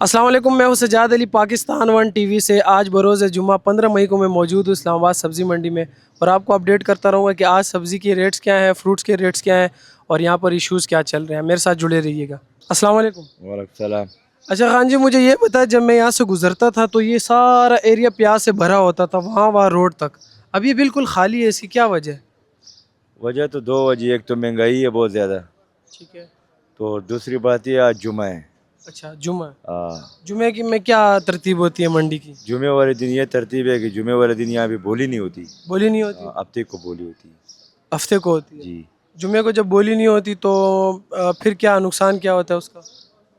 अस्सलाम वालेकुम, मैं हूं सजाद अली पाकिस्तान वन टीवी से। आज बरोज़ जुम्मा 15 मई को मैं मौजूद हूं इस्लामाबाद सब्ज़ी मंडी में और आपको अपडेट करता रहूँगा कि आज सब्ज़ी के रेट्स क्या हैं, फ्रूट्स के रेट्स क्या हैं और यहाँ पर इश्यूज़ क्या चल रहे हैं। मेरे साथ जुड़े रहिएगा। अस्सलाम वालेकुम। वालेकुम सलाम। अच्छा खान जी, मुझे ये पता है, जब मैं यहाँ से गुजरता था तो ये सारा एरिया प्याज से भरा होता था, वहाँ रोड तक। अब ये बिल्कुल खाली है, इसकी क्या वजह है? वजह तो दो वजह, एक तो महंगाई है बहुत ज़्यादा, ठीक है। तो दूसरी बात ये आज जुमा है। अच्छा, जुम्मा। हाँ, जुमे की में क्या तरतीब होती है मंडी की? जुमे वाले दिन ये तरतीब है कि जुमे वाले दिन यहाँ भी बोली नहीं होती। बोली नहीं होती? हफ्ते को बोली होती है। हफ्ते को होती है। जी। जुमे को जब बोली नहीं होती तो फिर क्या नुकसान क्या होता है उसका?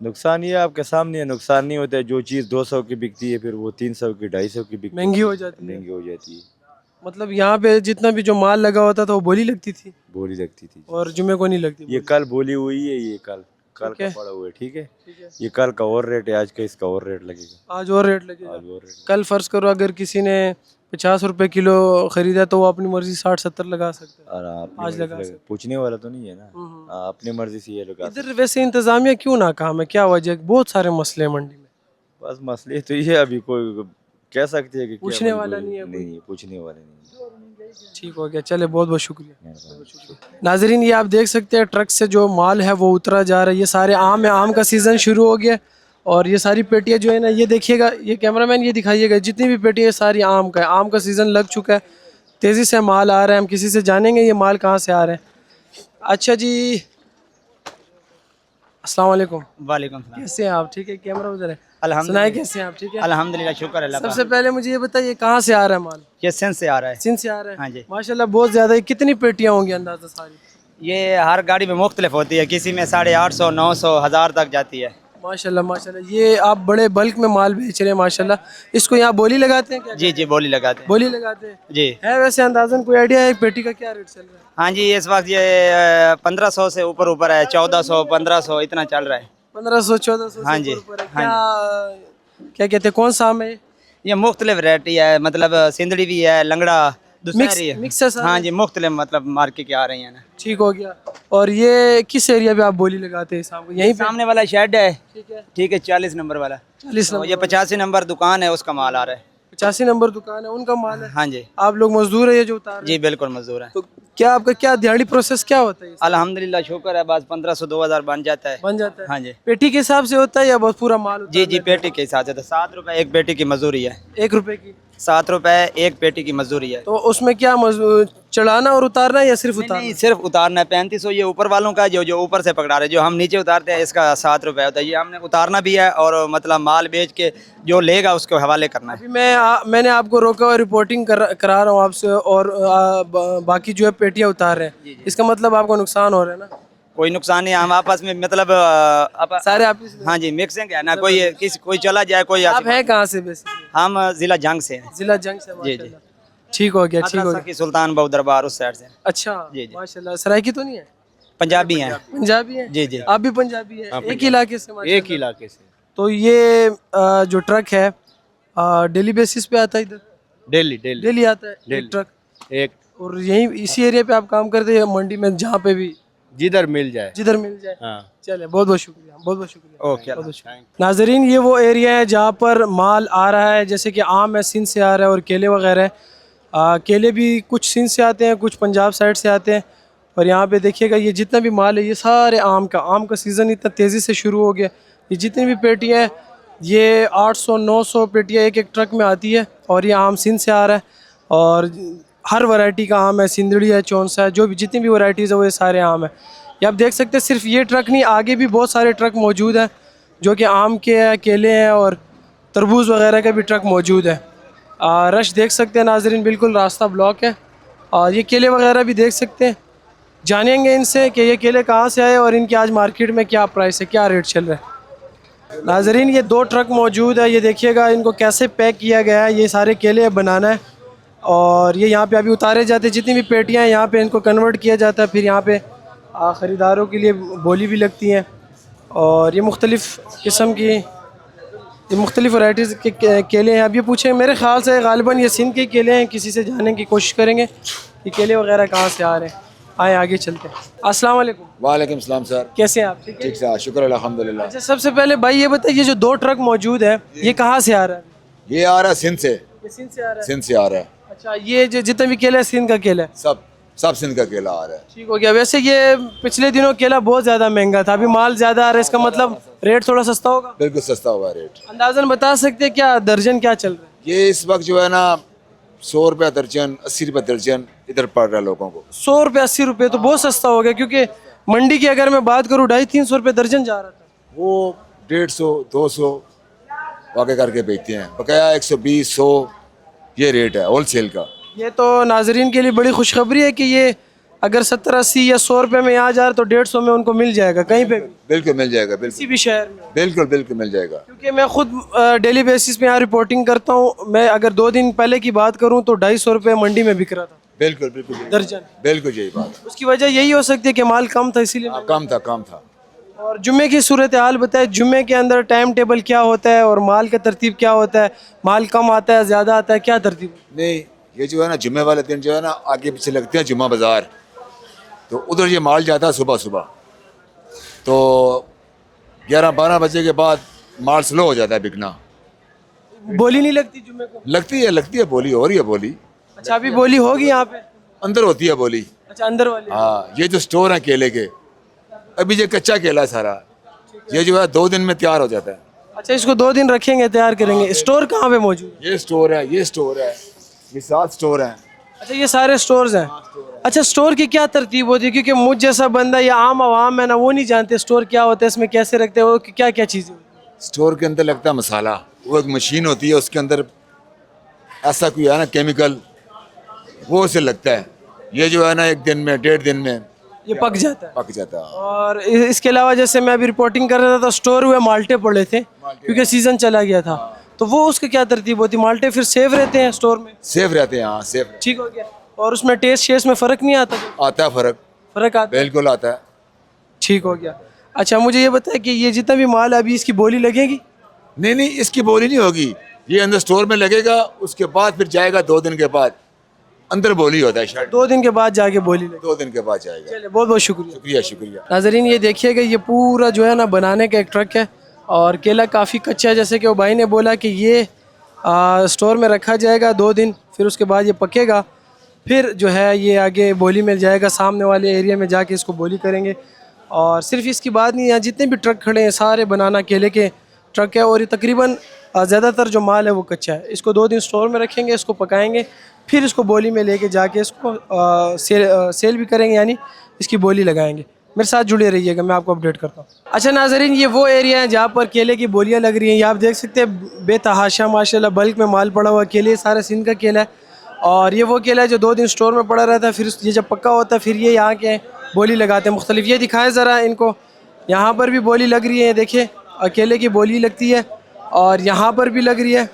नुकसान ये आपके सामने है, नुकसान नहीं होता है। जो चीज़ 200 की बिकती है फिर वो 300 की 250 की बिकती है, महंगी हो जाती है। महंगी हो जाती है। मतलब यहाँ पे जितना भी जो माल लगा होता था वो बोली लगती थी बोली लगती थी और जुमे को नहीं लगती ये बोली। कल बोली हुई है, ये कल कल ठीक का है। पड़ा हुआ है। ठीक है, ठीक है। ये कल का और रेट है, आज का इसका और रेट लगेगा। आज और रेट लगेगा। आज और रेट। कल फर्ज करो अगर किसी ने 50 रुपए किलो खरीदा तो वो अपनी मर्जी 60-70 लगा सकता है। और अपनी आज मर्जी लगा से सकते। पूछने वाला तो नहीं है ना। हाँ, अपनी मर्जी से ये लगा। इधर वैसे इंतजामिया क्यों नाकाम है, क्या वजह है? बहुत सारे मसले हैं मंडी में। बस मसले तो ये अभी कोई कह सकते हैं कि क्या पूछने बड़ी वाला कोई- नहीं है कोई। नहीं, पूछने वाले नहीं। ठीक हो गया, चले, बहुत बहुत शुक्रिया। मेहरबानी। नाजरीन, ये आप देख सकते हैं ट्रक से जो माल है वो उतरा जा रहा है। ये सारे आम है, आम का सीज़न शुरू हो गया और ये सारी पेटियां जो है ना, ये देखिएगा, ये कैमरामैन ये दिखाइएगा, जितनी भी पेटियां सारी आम का है। आम का सीज़न लग चुका है, तेज़ी से माल आ रहा है। हम किसी से जानेंगे ये माल कहाँ से आ रहे हैं। अच्छा जी, अस्सलाम वालेकुम। वालेकुम सलाम। कैसे हैं आप? ठीक है, कैमरा उधर है। अल्हम्दुलिल्लाह। सुनाए कैसे हैं आप? ठीक है, अल्हम्दुलिल्लाह, शुक्र अल्लाह का। सबसे पहले मुझे ये बताइए कहाँ से आ रहा है माल? ये सिंध से आ रहा है। सिंध से आ रहा है? हाँ जी। माशाल्लाह बहुत ज़्यादा है। कितनी पेटियाँ होंगी अंदाज़ा सारी? ये हर गाड़ी में मुख्तलिफ होती है, किसी में 850, 900, 1000 तक जाती है। माशाल्लाह माशाल्लाह, ये आप बड़े बल्क में माल बेच रहे हैं माशाल्लाह। इसको यहाँ बोली लगाते हैं क्या? जी जी, बोली लगाते हैं। बोली लगाते हैं। जी है वैसे अंदाजन कोई आइडिया है एक पेटी का क्या रेट चल रहा है? हाँ जी, इस वक्त ये 1500 से ऊपर ऊपर है, 1400, 1500 इतना चल रहा है। 1500-1400 हाँ से जी, ऊपर है। हाँ क्या कहते हैं, कौन सा आम है ये? ये मुख्तलिफ वैरायटी है, मतलब सिंधड़ी भी है, लंगड़ा, दुशहरी है। मिक्स है सारे? हाँ जी, मुख्तलिफ मतलब मार्केट के आ रही हैं ना। ठीक हो गया। और ये किस एरिया पे आप बोली लगाते हैं इस आम को? यहीं पे? सामने वाला शेड है, ठीक है। ठीक है, 40 नंबर वाला। 40 तो नंबर ये 85 नंबर दुकान है, उसका माल आ रहा है। 85 नंबर दुकान है, उनका माल है। हाँ जी आप लोग मजदूर है ये जो उतार रहे जी, हैं? बिल्कुल मजदूर है। तो क्या आपका क्या दिहाड़ी प्रोसेस क्या होता है इसका? अल्हम्दुलिल्लाह, शुक्र है, बस 1500, 2000 बन जाता है। बन जाता है? हाँ जी पेटी के हिसाब से होता है या बस पूरा माल जी उतार जी, लेते हैं? पेटी के हिसाब से तो 7 रुपए एक पेटी की मजदूरी है। 1 रुपए की? 7 रुपए एक पेटी की मजदूरी है। तो उसमें क्या चढ़ाना और उतारना है या सिर्फ नहीं, उतारना? नहीं, सिर्फ उतारना है। 3500 ये ऊपर वालों का, जो जो ऊपर से पकड़ा रहे, जो हम नीचे उतारते हैं इसका 7 रुपए होता है। ये हमने उतारना भी है और मतलब माल बेच के जो लेगा उसको हवाले करना है। अभी मैंने आपको रोका और रिपोर्टिंग करा रहा हूँ आपसे और बाकी जो है पेटियाँ उतार रहे हैं। इसका मतलब आपको नुकसान हो रहा है ना? कोई नुकसान नहीं, हम आपस में मतलब सारे आप हाँ जी, मिक्सिंग है ना, कोई चला जाए, कोई आप हैं कहाँ से बेसिकली? हम जिला जंग से हैं। जिला जंग से? जी, जी। माशाल्लाह। ठीक हो गया, ठीक हो मदरसा गया। की सुल्तान बहु दरबार उस साइड से। अच्छा, जी, जी। माशाल्लाह। सराइकी तो नहीं है? पंजाबी हैं। पंजाबी है? जी, जी। आप भी पंजाबी है? एक ही इलाके से? एक ही इलाके से। तो ये जो ट्रक है डेली बेसिस पे आता है इधर? डेली डेली डेली आता है एक ट्रक? एक और यहीं इसी एरिया पे आप काम करते हैं मंडी में, जहाँ पे भी जिधर मिल जाए। जिधर मिल जाए? हाँ। चले, बहुत बहुत शुक्रिया, बहुत बहुत शुक्रिया। ओके, बहुत बहुत शुक्रिया। नाजरीन, ये वो एरिया है जहाँ पर माल आ रहा है, जैसे कि आम है सिंध से आ रहा है और केले वगैरह है। केले भी कुछ सिंध से आते हैं, कुछ पंजाब साइड से आते हैं। और यहाँ पे देखिएगा ये जितना भी माल है ये सारे आम का सीज़न इतना तेज़ी से शुरू हो गया। ये जितनी भी पेटियाँ हैं ये 800-900 पेटियाँ एक एक ट्रक में आती है और ये आम सिंध से आ रहा है। और हर वैरायटी का आम है, सिंदड़ी है, चौंसा है, जो भी जितनी भी वैराइटीज़ है वो ये सारे आम है। ये आप देख सकते हैं, सिर्फ ये ट्रक नहीं, आगे भी बहुत सारे ट्रक मौजूद हैं जो कि आम के हैं, केले हैं और तरबूज वगैरह का भी ट्रक मौजूद है। रश देख सकते हैं नाजरीन, बिल्कुल रास्ता ब्लॉक है। और ये केले वगैरह भी देख सकते हैं। जानेंगे इनसे कि ये केले कहाँ से आए और इनके आज मार्केट में क्या प्राइस है, क्या रेट चल रहा है। नाजरीन, ये 2 ट्रक मौजूद है, ये देखिएगा इनको कैसे पैक किया गया है। ये सारे केले बनाना है और ये यहाँ पे अभी उतारे जाते हैं। जितनी भी पेटियाँ हैं यहाँ पे इनको कन्वर्ट किया जाता है, फिर यहाँ पे ख़रीदारों के लिए बोली भी लगती हैं। और ये मुख्तलिफ़ किस्म की, ये मुख्तलिफ़ वैराइटीज़ के केले हैं। अब ये पूछें, मेरे ख़्याल से ग़ालिबन ये सिंध के केले हैं, किसी से जानने की कोशिश करेंगे कि केले वगैरह कहाँ से आ रहे हैं। आए आगे चलते हैं। अस्सलाम वालेकुम, वालेकुम सलाम सर। कैसे हैं आप? ठीक है। ठीक सर, शुक्र अल्हम्दुलिल्लाह। अच्छा, सबसे पहले भाई ये बताइए, ये जो 2 ट्रक मौजूद है ये कहाँ से आ रहा है? ये आ रहा है सिंध से, ये सिंध से आ रहा है। सिंध से आ रहा है। अच्छा, ये जो जितना भी केला है सिंध का केला है। सब सिंध का केला आ रहा है। ठीक हो गया। वैसे ये पिछले दिनों केला बहुत ज़्यादा महंगा था, अभी माल ज़्यादा आ रहा है, इसका मतलब रेट थोड़ा सस्ता होगा। बिल्कुल सस्ता हुआ है रेट। अंदाजन बता सकते हैं क्या दर्जन क्या चल रहा है? ये इस वक्त जो है ना 100 रुपया दर्जन, 80 रुपये दर्जन इधर पड़ रहा है लोगों को। 100 रुपये 80 रुपये तो बहुत सस्ता हो गया, क्योंकि मंडी की अगर मैं बात करूँ 250-300 रुपये दर्जन जा रहा था। वो 150, 200 वाके करके बेचते हैं, बकाया 120, 100 ये रेट है होल सेल का। ये तो नाजरीन के लिए बड़ी खुशखबरी है कि ये अगर 70, 80 या 100 रुपये में यहाँ जा रहा है तो 150 में उनको मिल जाएगा कहीं पे भी, बिल्कुल मिल जाएगा, किसी बिल्कुल भी शहर में। बिल्कुल बिल्कुल मिल जाएगा। क्योंकि मैं खुद डेली बेसिस पे यहाँ रिपोर्टिंग करता हूँ, मैं अगर 2 दिन पहले की बात करूँ तो 250 रुपये मंडी में बिक रहा था बिल्कुल बिल्कुल दर्जन। बिल्कुल यही बात है। उसकी वजह यही हो सकती है कि माल कम था इसीलिए। हाँ, कम था कम था। और जुम्मे की सूरत हाल बताए, जुम्मे के अंदर टाइम टेबल क्या होता है और माल का तरतीब क्या होता है? माल कम आता है, ज़्यादा आता है, क्या तरतीब? नहीं, ये जो है ना जुम्मे वाले दिन जो है ना आगे पीछे लगते हैं जुम्मा बाजार, तो उधर ये माल जाता है सुबह सुबह, तो 11-12 बजे के बाद माल स्लो हो जाता है बिकना। बोली नहीं लगती जुम्मे को? लगती है बोली, हो रही है बोली। अच्छा, अभी बोली होगी यहाँ पे? अंदर होती है बोली। अच्छा, अंदर वाले। हाँ, ये जो स्टोर है केले के, अभी ये कच्चा केला है सारा, ये जो है 2 दिन में तैयार हो जाता है। अच्छा, इसको 2 दिन रखेंगे, तैयार करेंगे। स्टोर कहाँ पे मौजूद है? ये स्टोर है, ये स्टोर है, ये 7 स्टोर हैं। अच्छा, ये सारे स्टोर्स हैं। अच्छा, स्टोर की क्या तरतीब होती है? क्योंकि मुझ जैसा बंदा या आम आवाम है ना, वो नहीं जानते स्टोर क्या होता है, इसमें कैसे रखते हैं, वो क्या क्या चीज़ें? स्टोर के अंदर लगता है मसाला, वो एक मशीन होती है, उसके अंदर ऐसा कोई है ना केमिकल, वो उसे लगता है। ये जो है ना 1 दिन में, 1.5 दिन में ये पक जाता है। पक जाता है। और इसके अलावा जैसे मैं अभी रिपोर्टिंग कर रहा था तो स्टोर हुए माल्टे पड़े थे, क्योंकि सीजन चला गया था, तो वो उसकी क्या तरतीब होती? माल्टे फिर सेफ रहते हैं स्टोर में? सेफ रहते हैं, हाँ सेफ। ठीक हो गया। और उसमें टेस्ट शेस्ट में फ़र्क नहीं आता? आता है फर्क, फ़र्क आता है? बिल्कुल आता है। ठीक हो गया। अच्छा, मुझे ये बताया कि ये जितना भी माल है अभी इसकी बोली लगेगी? नहीं, इसकी बोली नहीं होगी, ये अंदर स्टोर में लगेगा, उसके बाद फिर जाएगा 2 दिन के बाद अंदर बोली होता है शायद। 2 दिन के बाद जाके बोली लगेगी? 2 दिन के बाद जाएगा। चलिए, बहुत बहुत शुक्रिया। शुक्रिया शुक्रिया। नाजरीन, ये देखिएगा, ये पूरा जो है ना बनाने का एक ट्रक है और केला काफ़ी कच्चा है। जैसे कि वो भाई ने बोला कि ये स्टोर में रखा जाएगा 2 दिन, फिर उसके बाद ये पकेगा, फिर जो है ये आगे बोली में जाएगा, सामने वाले एरिया में जाके इसको बोली करेंगे। और सिर्फ इसकी बात नहीं, यहाँ जितने भी ट्रक खड़े हैं सारे बनाना केले के ट्रक है, और ये तकरीबन ज़्यादातर जो माल है वो कच्चा है। इसको 2 दिन स्टोर में रखेंगे, इसको पकाएंगे, फिर इसको बोली में लेके जाके इसको सेल भी करेंगे, यानी इसकी बोली लगाएंगे। मेरे साथ जुड़े रहिएगा, मैं आपको अपडेट करता हूँ। अच्छा नाजरीन, ये वो एरिया है जहाँ पर केले की बोलियाँ लग रही हैं। ये आप देख सकते हैं बेतहाशा माशाल्लाह बल्क में माल पड़ा हुआ। केले सारा सिंध का केला है, और ये वो केला है जो 2 दिन स्टोर में पड़ा रहता है, फिर ये जब पक्का होता है फिर ये यहाँ के बोली लगाते हैं मुख्तलिफ। ये दिखाएं ज़रा इनको, यहाँ पर भी बोली लग रही है, देखिए केले की बोली लगती है और यहाँ पर भी लग रही है।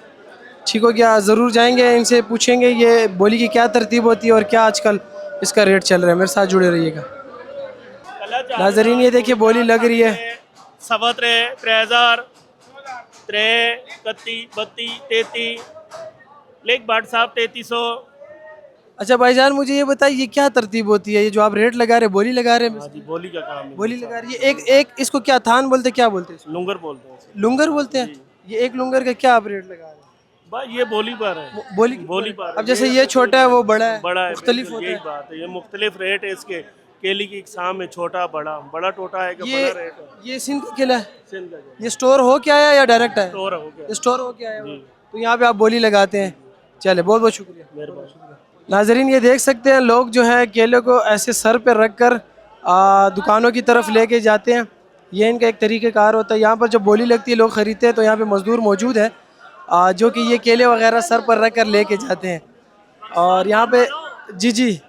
ठीक हो गया, ज़रूर जाएंगे, इनसे पूछेंगे ये बोली की क्या तरतीब होती है और क्या आजकल इसका रेट चल रहा है। मेरे साथ जुड़े रहिएगा। नाजरीन, ये देखिए बोली लग रही है। 3 3000 3 31 32 33 लेक बाट साहब 3300। अच्छा भाईजान, मुझे ये बताइए ये क्या तरतीब होती है? ये जो आप रेट लगा रहे हैं, बोली लगा रहे हैं? जी, बोली का काम है। बोली लगा रही है। एक इसको क्या थान बोलते, क्या बोलते हैं? लुंगर बोलते हैं। लुंगर बोलते हैं। ये एक लुंगर का क्या आप रेट लगा रहे हैं? भाई ये बोली पर है। बोली पर। अब जैसे ये छोटा है वो बड़ा है, बड़ा है, मुख्तलिफ होता यही है। बात है। ये मुख्तलिफ रेट है इसके। केली की इकसाम है, छोटा बड़ा। बड़ा टोटा है कि ये बड़ा रेट है। ये सिंध का केला है। सिंध का जो ये स्टोर हो के आया या डायरेक्ट आया? स्टोर हो गया। स्टोर हो के आया वो। तो यहाँ पे आप बोली लगाते हैं। चले, बहुत बहुत शुक्रिया। मेहरबानी। नाजरीन, ये देख सकते हैं लोग जो है केले को ऐसे सर पे रख कर दुकानों की तरफ लेके जाते हैं। ये इनका एक तरीक़ेकार होता है। यहाँ पर जब बोली लगती है लोग ख़रीदते हैं तो यहाँ पे मज़दूर मौजूद है जो कि ये केले वगैरह सर पर रख कर लेके जाते हैं। और यहाँ पे जी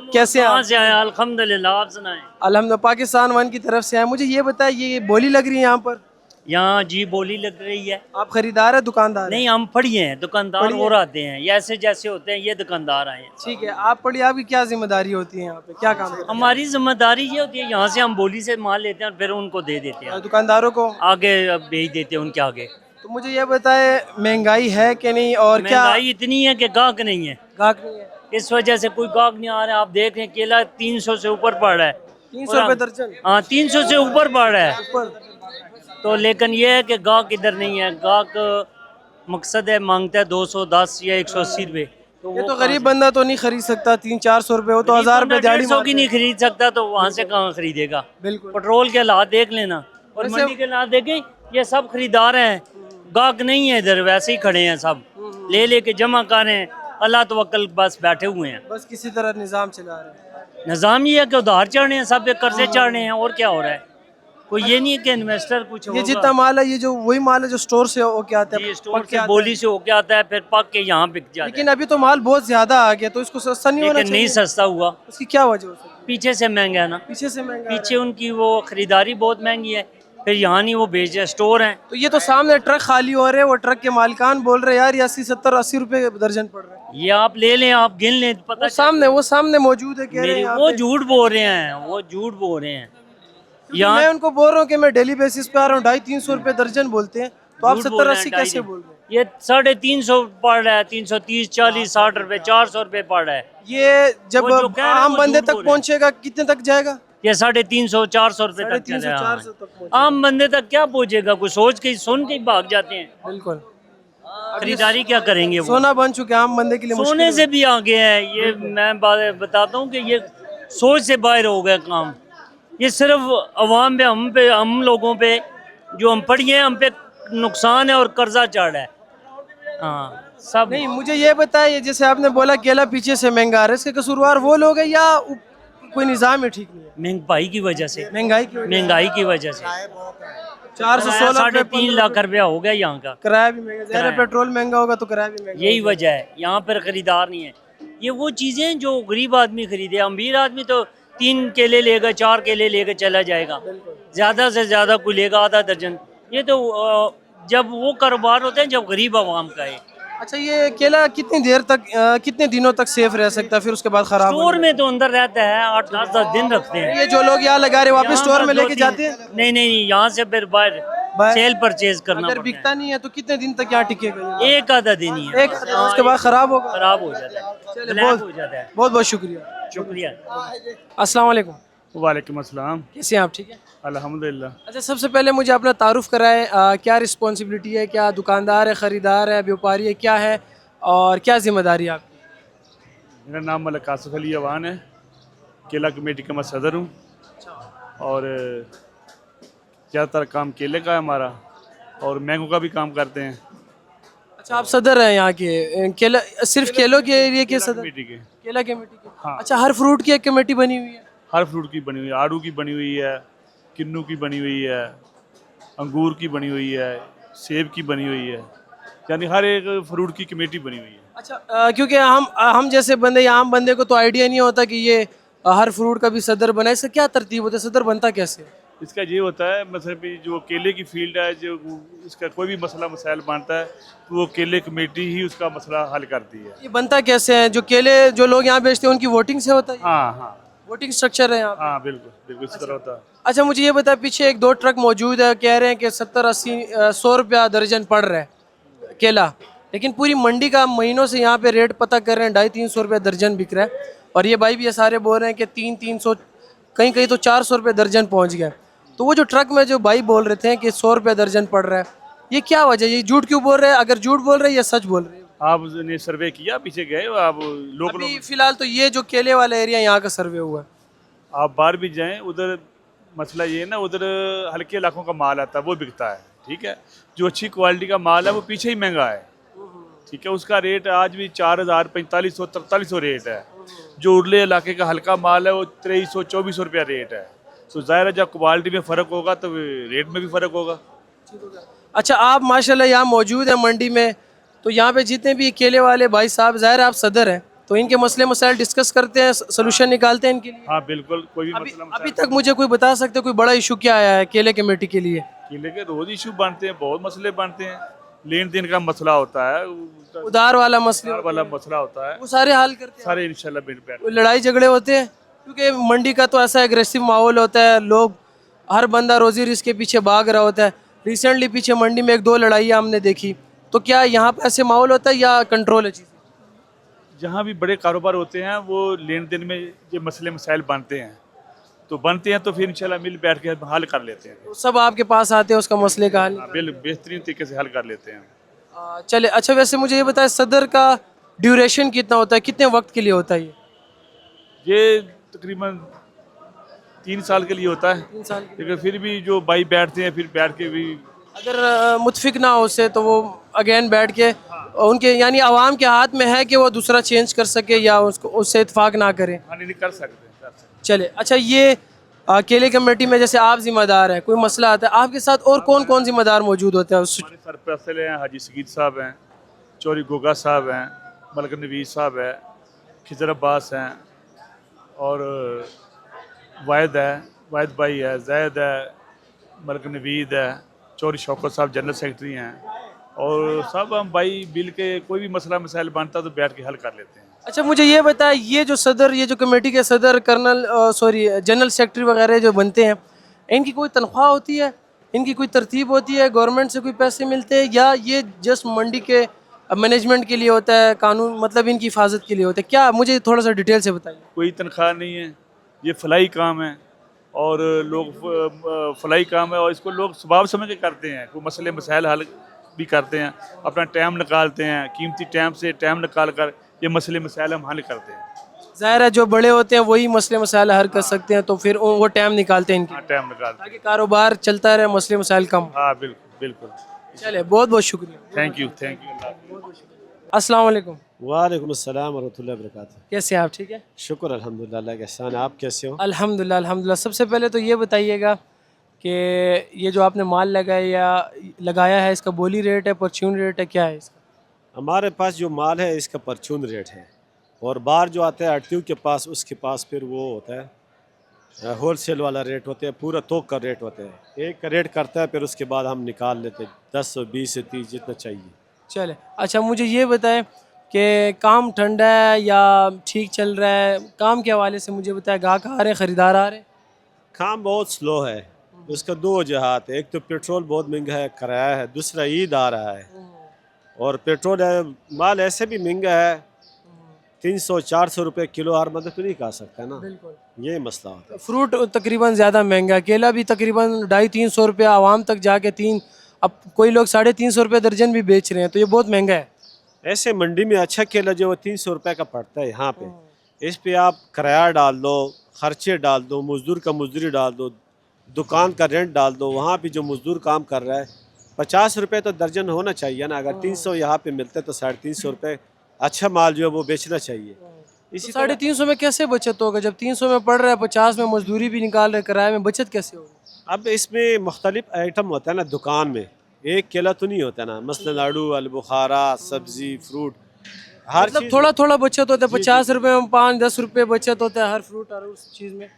कैसे हैं आप? से आए अल्हम्दुलिल्लाह, आप सुनाएं। अल्हम्दुलिल्लाह, पाकिस्तान 1 की तरफ से आए। मुझे ये बताइए, ये बोली लग रही है यहाँ पर? यहाँ जी बोली लग रही है। आप खरीदार है, दुकानदार है? नहीं, हम पढ़िए हैं, दुकानदार पढ़िए। और आते हैं, ऐसे जैसे होते हैं ये दुकानदार आए हैं। ठीक है, आप पढ़िए, आपकी क्या जिम्मेदारी होती है यहाँ पे, क्या काम करते हैं? हमारी जिम्मेदारी ये होती है, यहाँ से हम बोली से माल लेते हैं और फिर उनको दे देते हैं, दुकानदारों को आगे भेज देते हैं उनके आगे। तो मुझे ये बताए महंगाई है कि नहीं, और क्या महंगाई इतनी है कि गाहक नहीं है। गाहक नहीं है? इस वजह से कोई गाहक नहीं आ रहा है। आप देख रहे हैं केला 300 से ऊपर पड़ रहा है। 300 रुपये दर्जन हाँ 300 से ऊपर पड़ रहा है। ऊपर। तो लेकिन ये है कि गाहक इधर नहीं है। गाहक मकसद है मांगता है 210 या 180 रुपये। ये तो गरीब बंदा तो नहीं खरीद सकता 300-400 रुपये, वो तो 1000 रुपये दिहाड़ी 150 की मारता नहीं है। खरीद सकता तो वहाँ से कहाँ खरीदेगा। बिल्कुल। पेट्रोल के हालात देख लेना और वैसे- मंडी के हालात देखें। ये सब खरीदार हैं, गाहक नहीं है इधर, वैसे ही खड़े हैं सब ले लेके जमा कर रहे हैं। अल्लाह तवक्कल बस बैठे हुए हैं। बस किसी तरह निज़ाम चला रहे हैं। निज़ाम ये है कि उधार चढ़ने हैं, सब पे कर्जे चढ़ने हैं और क्या हो रहा है। कोई ये नहीं है कि इन्वेस्टर कुछ ये होगा। जितना माल है ये जो वही माल है जो स्टोर से होके आता है, ये स्टोर पक के से आता बोली से होके आता है, फिर पक के यहाँ बिक जाता है। लेकिन अभी तो माल बहुत ज्यादा आ गया, तो इसको सस्ता नहीं होना लेकिन नहीं चाहिए। सस्ता हुआ, उसकी क्या वजह हो सकती है? पीछे से महंगा है ना। पीछे से महंगा आ पीछे उनकी वो खरीदारी बहुत महंगी है, फिर यहाँ नहीं वो बेच रहे, स्टोर हैं। रहा है। तो ये तो सामने ट्रक खाली हो रहे हैं, वो ट्रक के मालिकान बोल रहे हैं यार ये 80-70-80 रुपए दर्जन पड़ रहा है। ये आप ले लें, आप गिन लें, पता वो सामने मौजूद है, कह रहे हैं यहाँ वो पे। झूठ बोल रहे हैं, वो झूठ बोल रहे हैं। क्योंकि मैं उनको बोल रहा हूँ कि मैं डेली बेसिस पे आ रहा हूँ, 250-300 रुपए दर्जन बोलते हैं, तो आप झूठ बोल रहे 70-80 हैं, कैसे बोल रहे हैं? ये 350 पड़ रहा है, 330, 40, 60 रुपए, 400 रुपए पड़ रहा है। ये जब वो जो कह रहे हैं आम वो बंदे झूठ तक बोल रहे हैं। पहुंचेगा कितने तक जाएगा? ये 350, 400 रुपए तक 350, चले। हाँ। 400 तक पहुंचेगा। आम बंदे तक क्या पहुंचेगा, कुछ सोच के सुन के ही भाग जाते हैं। बिल्कुल। खरीदारी क्या करेंगे वो। सोना बन चुके हैं आम बंदे के लिए, मुश्किल सोने है। से भी आगे है ये। मैं बात बताता हूँ कि ये सोच से बाहर हो गया काम। ये सिर्फ अवाम पे हम लोगों पे जो हम पढ़ी हैं हम पे नुकसान है और कर्जा चढ़ रहा है। हाँ सब नहीं, मुझे ये बताइए, जैसे आपने बोला केला पीछे से महंगा आ रहा है, इसके कसूरवार वो लोग हैं या कोई निज़ाम ही ठीक नहीं है? महंगाई की वजह से, महंगाई की वजह महंगाई की वजह से 416 3.5 लाख रुपया हो गया यहाँ का। किराया भी महंगा, ज़ाहिर है पेट्रोल महंगा होगा तो किराया भी महंगा यही वजह है, यहाँ पर खरीदार नहीं है। ये वो चीज़ें जो गरीब आदमी खरीदे, अमीर आदमी तो 3 केले लेगा, 4 केले लेकर चला जाएगा, ज़्यादा से ज़्यादा कोई लेगा आधा दर्जन। ये तो जब वो कारोबार होते हैं जब गरीब आवाम का है। अच्छा, ये केला कितनी देर तक कितने दिनों तक सेफ रह सकता है, फिर उसके बाद खराब स्टोर में तो अंदर रहता है, 8-10 दिन रखते हैं। ये जो लोग यहाँ लगा रहे हैं वापस यहाँ स्टोर पर में लेके 2-3 जाते हैं? नहीं, यहाँ से फिर बाहर सेल परचेज करना अगर पड़ता बिकता नहीं है तो कितने दिन तक यहाँ टिकेगा? है। एक आधा दिन ही है, एक उसके बाद खराब होगा। खराब हो जाता है, चलिए, ब्लैक हो जाता है। बहुत बहुत शुक्रिया। शुक्रिया। अस्सलाम वालेकुम, वालेकुम अस्सलाम। कैसे हैं आप? ठीक है। अल्हम्दुलिल्लाह। अच्छा, सबसे पहले मुझे अपना तारुफ कराएं, क्या रिस्पॉन्सिबिलिटी है, क्या दुकानदार है, ख़रीदार है, व्यापारी है, क्या है और क्या जिम्मेदारी है आपकी? मेरा नाम मलिक आसिफ अली अवान है, केला कमेटी का मैं सदर हूँ और ज़्यादातर काम केले का है हमारा और मैंगो का भी काम करते हैं। अच्छा, आप सदर हैं यहाँ के, केला सिर्फ केलों के एरिया के सदर? कमेटी के केला कमेटी के। हाँ। अच्छा, हर फ्रूट की एक कमेटी बनी हुई है? हर फ्रूट की बनी हुई है, आड़ू की बनी हुई है, किन्नू की बनी हुई है, अंगूर की बनी हुई है, सेब की बनी हुई है, यानी हर एक फ्रूट की कमेटी बनी हुई है। अच्छा, क्योंकि हम जैसे बंदे या आम बंदे को तो आइडिया नहीं होता कि ये हर फ्रूट का भी सदर बना है, इसका क्या तरतीब होता है, सदर बनता कैसे है? इसका ये होता है मतलब कि जो केले की फील्ड है, जो इसका कोई भी मसला मसाइल बनता है तो वो केले कमेटी ही उसका मसला हल करती है। ये बनता कैसे है? जो केले जो लोग यहाँ बेचते हैं उनकी वोटिंग से होता है? हाँ, वोटिंग स्ट्रक्चर है यहाँ पे? हाँ, बिल्कुल इसी तरह होता है। अच्छा, मुझे ये बता, पीछे 1-2 ट्रक मौजूद है, कह रहे हैं कि 70-80-100 रुपया दर्जन पड़ रहा है केला, लेकिन पूरी मंडी का महीनों से यहाँ पे रेट पता कर रहे हैं, 250-300 रुपया दर्जन बिक रहा है। और ये भाई भी ये सारे बोल रहे हैं कि 300-300, कहीं कहीं तो 400 रुपये दर्जन पहुँच गया। तो वो जो ट्रक में जो भाई बोल रहे थे कि 100 रुपया दर्जन पड़ रहा है, ये क्या वजह है? ये झूठ क्यों बोल रहे हैं? अगर झूठ बोल रहे हैं या सच बोल रहे हैं? आपने सर्वे किया, पीछे गए हो आप? लोकल अभी फिलहाल तो ये जो केले वाला एरिया यहाँ का सर्वे हुआ है। आप बाहर भी जाएं, उधर मसला ये है ना, उधर हल्के इलाकों का माल आता है वो बिकता है, ठीक है। जो अच्छी क्वालिटी का माल है वो पीछे ही महंगा है, ठीक है। उसका रेट आज भी 4000, 4500, 4300 रेट है। जो उरले इलाके का हल्का माल है वो 2300, 2400 रुपया रेट है। तो ज़ाहिर है जब क्वालिटी में फ़र्क होगा तो रेट में भी फ़र्क होगा। अच्छा, आप माशाल्लाह यहाँ मौजूद हैं मंडी में, तो यहाँ पे जितने भी केले वाले भाई साहब, ज़ाहिर है आप सदर हैं, तो इनके मसले मसाइल डिस्कस करते हैं, सोल्यूशन निकालते हैं इनके लिए? हाँ बिल्कुल, कोई भी अभी मसला अभी मसाइल तक मुझे कोई बता सकते कोई बड़ा इशू क्या आया है केले कमेटी के लिए? केले के रोज़ इशू बनते हैं, बहुत मसले बनते हैं। लेन देन का मसला होता है, उधार वाला मसला वाला मसला होता है, वो सारे हल करते हैं? सारे इंशाल्लाह बैठ कोई लड़ाई झगड़े होते हैं? क्योंकि मंडी का तो ऐसा एग्रेसिव माहौल होता है, लोग हर बंदा रोजी रिस्क के पीछे भाग रहा होता है। रिसेंटली पीछे मंडी में 1-2 लड़ाइयाँ हमने देखी, तो क्या यहाँ पे ऐसे माहौल होता है या कंट्रोल है चीज़ें? जहाँ भी बड़े कारोबार होते हैं वो लेन देन में ये मसले मसाइल बनते हैं, तो फिर इंशाल्लाह मिल बैठ के हल कर लेते हैं। सब आपके पास आते हैं उसका मसले का हल? बेहतरीन तरीके से हल कर लेते हैं। चले, अच्छा वैसे मुझे ये बताएं सदर का ड्यूरेशन कितना होता है, कितने वक्त के लिए होता है ये तकरीबन 3 साल के लिए होता है, 3 साल के लिए। लेकिन फिर भी जो भाई बैठते हैं फिर बैठ के भी अगर मुतफिक ना हो उससे तो वो अगेन बैठ के उनके यानी आवाम के हाथ में है कि वो दूसरा चेंज कर सके या उसको उससे इत्फाक ना करें। हाँ नहीं कर सकते हैं। चले, अच्छा ये केले कमेटी में जैसे आप जिम्मेदार हैं, कोई मसला आता है आपके साथ और कौन कौन जिम्मेदार मौजूद होते हैं उस? हमारे सरपरस्त हैं, हाजी सगीर साहब हैं, चौरी गोगा साहब हैं, मलक नवीद साहब है, खिजर अब्बास हैं और वाहिद भाई है, जैद है, मलक नवीद है, चौरी शौकत साहब जनरल सेक्रेटरी हैं और सब हम भाई मिल के कोई भी मसला मसाइल बनता तो बैठ के हल कर लेते हैं। अच्छा मुझे ये बताएं, ये जो सदर, ये जो कमेटी के सदर, जनरल सेक्रेटरी वगैरह जो बनते हैं, इनकी कोई तनख्वाह होती है, इनकी कोई तरतीब होती है, गवर्नमेंट से कोई पैसे मिलते हैं या ये जस्ट मंडी के मैनेजमेंट के लिए होता है, कानून मतलब इनकी हिफाजत के लिए होता है? क्या मुझे थोड़ा सा डिटेल से बताइए। कोई तनख्वाह नहीं है, ये फलाई काम है और लोग फलाई काम है और इसको लोग स्वभाव समझ के करते हैं। कोई मसले मसाइल हल भी करते हैं, अपना टाइम निकालते हैं, कीमती टाइम से टाइम निकाल कर ये मसले मसाइल हम हल करते हैं। ज़ाहिर है जो बड़े होते हैं वही मसले मसाइल हल कर सकते हैं, तो फिर वो टाइम निकालते हैं इनके, हाँ टाइम निकालते हैं। ताकि कारोबार चलता रहे, मसले मसाइल कम। हाँ बिल्कुल बिल्कुल। चले, बहुत बहुत शुक्रिया। थैंक यू अल्लाह। अस्सलाम वालेकुम। वालेकुम अस्सलाम वरहमतुल्लाहि वबरकातुहू। कैसे हैं आप? ठीक है, शुक्र अल्हम्दुलिल्लाह, अल्लाह का एहसान है। आप कैसे हो? अल्हम्दुलिल्लाह अल्हम्दुलिल्लाह। सबसे पहले तो ये बताइएगा कि ये जो आपने माल लगाया है इसका बोली रेट है, परचून रेट है, क्या है इसका? हमारे पास जो माल है इसका परचून रेट है और बाहर जो आता है आड़तियों के पास, उसके पास फिर वो होता है होलसेल वाला रेट होता है, पूरा तोक का रेट होता है। एक का रेट करता है फिर उसके बाद हम निकाल लेते हैं 10 से 20 से 30 जितना चाहिए। चले, अच्छा मुझे ये बताएं कि काम ठंडा है या ठीक चल रहा है? काम के हवाले से मुझे बताएं, गाहक आ रहे हैं, ख़रीदार आ रहे हैं? काम बहुत स्लो है, उसका दो वजहात है। एक तो पेट्रोल बहुत महंगा है, किराया है, दूसरा ईद आ रहा है और पेट्रोल है, माल ऐसे भी महंगा है, 300-400 रुपये किलो हर बंदा तो नहीं खा सकता है ना, ये मसला होता है। फ्रूट तकरीबन ज़्यादा महंगा है, केला भी तकरीबन 250-300 रुपये आवाम तक जाके 3, अब कोई लोग 350 रुपये दर्जन भी बेच रहे हैं, तो ये बहुत महंगा है। ऐसे मंडी में अच्छा केला जो है 300 रुपये का पड़ता है यहाँ पे, इस पे आप किराया डाल दो, खर्चे डाल दो, मजदूर का मजदूरी डाल दो, दुकान का रेंट डाल दो, वहाँ पे जो मजदूर काम कर रहा है 50 रुपये तो दर्जन होना चाहिए ना। अगर 300 यहाँ पे मिलते तो 350 रुपये अच्छा माल जो है वो बेचना चाहिए। इसी तो 350 में कैसे बचत होगा? जब 300 में पड़ रहा है, 50 में मजदूरी भी निकाल रहे, किराए में बचत कैसे होगी? अब इसमें मुख्तलिफ आइटम होता है ना दुकान में, एक केला तो नहीं होता ना, मसलन आड़ू, अलबुखारा, सब्जी, फ्रूट, हर मतलब चीज़ थोड़ा थोड़ा बचत होता है, 50 रुपये में 5-10 रुपये बचत होता है हर फ्रूट और उस चीज़ में।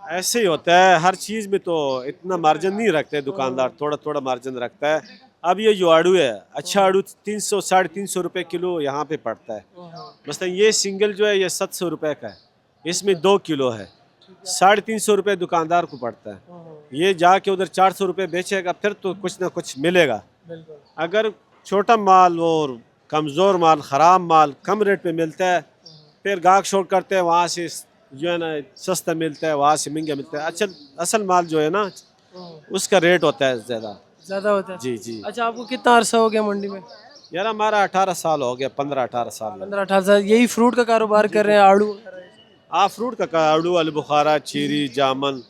ऐसे ही होता है हर चीज़ में, तो इतना मार्जिन नहीं रखते दुकानदार, थोड़ा थोड़ा मार्जिन रखता है। अब ये जो आड़ू है, अच्छा आड़ू 300-350 रुपये किलो यहाँ पे पड़ता है। मसलन ये सिंगल जो है ये 700 रुपये का है, इसमें 2 किलो है, 350 रुपये दुकानदार को पड़ता है। ये जाके उधर 400 रुपये बेचेगा फिर तो कुछ ना कुछ मिलेगा। अगर छोटा माल और कमज़ोर माल, ख़राब माल कम रेट पे मिलता है, फिर गाहक शोर करते हैं, वहाँ से जो है ना सस्ता मिलता है, वहाँ से महंगा मिलता है। अच्छा असल माल जो है ना उसका रेट होता है ज़्यादा होता है। जी जी। अच्छा आपको कितना अरसा हो गया मंडी में? यार हमारा 18 साल हो गया, 15-18 साल। 15-18 साल। यही फ्रूट का कारोबार कर रहे हैं, आड़ू वगैरह? फ्रूट का आड़ू, अलबुखारा, चीरी, जामन,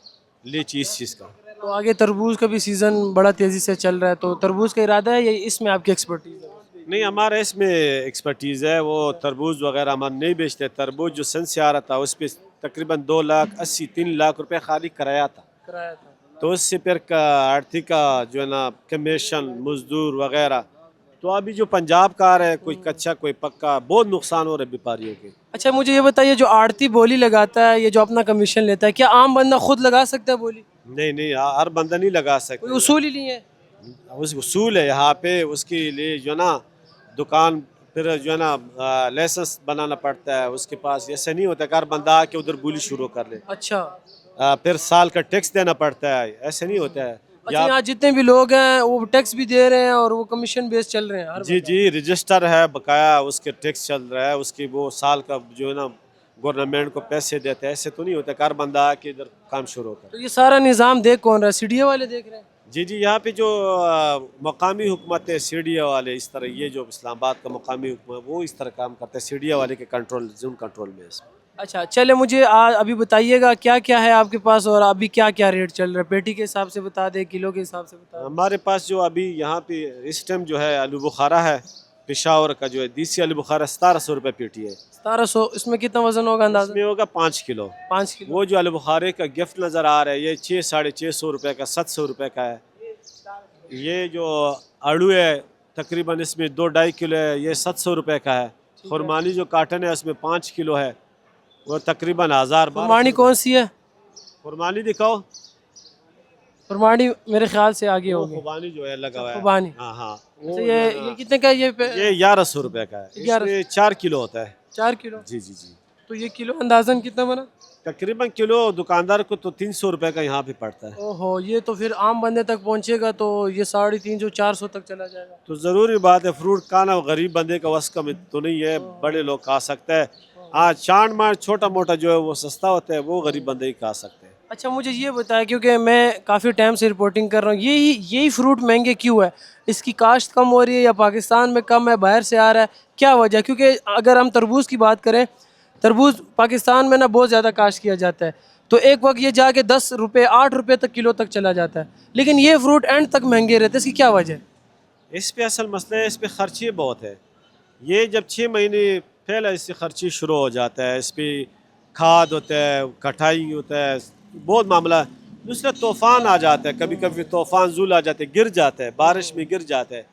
लीची, इस चीज़ का। तो आगे तरबूज का भी सीज़न बड़ा तेज़ी से चल रहा है, तो तरबूज का इरादा है या इसमें आपकी एक्सपर्टीज़ है? नहीं, हमारा इसमें एक्सपर्टीज़ है, वो तरबूज वगैरह हम नहीं बेचते। तरबूज जो सन से आ रहा था उस पर तकरीबन 2,80,000-3 लाख रुपए खाली किराया था, तो उससे फिर आर्थिक का जो है ना कमीशन, मजदूर वगैरह, तो अभी जो पंजाब का आ रहा है, कोई कच्चा कोई पक्का, बहुत नुकसान हो रहा है व्यापारियों के। अच्छा मुझे ये बताइए, जो आड़ती बोली लगाता है, ये जो अपना कमीशन लेता है, क्या आम बंदा खुद लगा सकता है बोली? नहीं, हर बंदा नहीं लगा सकता, कोई उसूल ही नहीं है? उस उसूल है यहाँ पे, उसके लिए जो है ना दुकान फिर जो है ना लाइसेंस बनाना पड़ता है उसके पास। ऐसा नहीं होता कि हर बंदा आके उधर बोली शुरू कर ले। अच्छा फिर साल का टैक्स देना पड़ता है, ऐसे नहीं होता है। अच्छा, यहाँ जितने भी लोग हैं वो टैक्स भी दे रहे हैं और वो कमीशन बेस चल रहे हैं हर जी जी, रजिस्टर है बकाया, उसके टैक्स चल रहा है, उसकी वो साल का जो है ना गवर्नमेंट को पैसे देते हैं। ऐसे तो नहीं होता कार बंदा आके इधर काम शुरू होता है। तो ये सारा निज़ाम देख कौन रहा है? सीडीए वाले देख रहे हैं? जी जी, यहाँ पे जो मकामी हुकूमत है सीडिया वाले, इस तरह ये जो इस्लामाबाद का मकामी हुकूमत वो इस तरह काम करते हैं, सीडिया वाले के कंट्रोल जोन कंट्रोल में है इसमें। अच्छा, चले मुझे अभी बताइएगा क्या क्या है आपके पास और अभी क्या क्या रेट चल रहा है? पेटी के हिसाब से बता दें, किलो के हिसाब से बता दें। हमारे पास जो अभी यहाँ पे इस टाइम जो है आलू बुखारा है, पेशावर का जो है देसी आलू बुखारा 1700 रुपये पेटी है। 1700। इसमें कितना वजन होगा अंदाजा? इसमें होगा 5 किलो। 5 किलो। वो जो आलू बुखारे का गिफ्ट नज़र आ रहा है ये 600-650 रुपये का, 700 रुपये का है। ये जो आड़ू है तकरीबन इसमें 2-2.5 किलो है, ये 700 रुपये का है। खुरमानी जो काटन है उसमें 5 किलो है, वो तकरीबन 1000। खुरमानी कौन सी है? खुरमानी दिखाओ। खुरमानी मेरे ख्याल से आगे होगी। खुबानी जो है लगा हुआ है। खुबानी। हाँ हाँ। अच्छा, ये कितने का है? ये 1100 रुपये का है। 1100। इसमें 4 किलो होता है। 4 किलो। जी जी जी। तो ये किलो अंदाजन कितना बना? तकरीबन किलो दुकानदार को तो 300 रुपये का यहाँ पे पड़ता है। ओहो, ये तो फिर आम बंदे तक पहुँचेगा तो ये 350-400 तक चला जाएगा। तो ज़रूरी बात है, फ्रूट खाना गरीब बंदे का वस का तो नहीं है, बड़े लोग खा सकते हैं। हाँ, चांद मार छोटा मोटा जो है वो सस्ता होता है, वो गरीब बंदे ही खा सकते हैं। अच्छा, मुझे ये बताया, क्योंकि मैं काफ़ी टाइम से रिपोर्टिंग कर रहा हूँ, यही फ्रूट महंगे क्यों है? इसकी काश्त कम हो रही है या पाकिस्तान में कम है, बाहर से आ रहा है, क्या वजह? क्योंकि अगर हम तरबूज की बात करें, तरबूज पाकिस्तान में ना बहुत ज़्यादा काश्त किया जाता है, तो एक वक्त ये जाके 10 रुपये 8 रुपये तक किलो तक चला जाता है, लेकिन ये फ्रूट एंड तक महंगे रहते हैं। इसकी क्या वजह है? इस पे असल मसला है, इस पे खर्चे बहुत है। ये जब 6 महीने पहले इससे खर्चे शुरू हो जाता है, इस पर खाद होता है, कटाई होता है, बहुत मामला। दूसरा तूफ़ान आ जाता है, कभी कभी तूफ़ान ज़ूल आ जाते हैं, गिर जाता है, बारिश में गिर जाता है,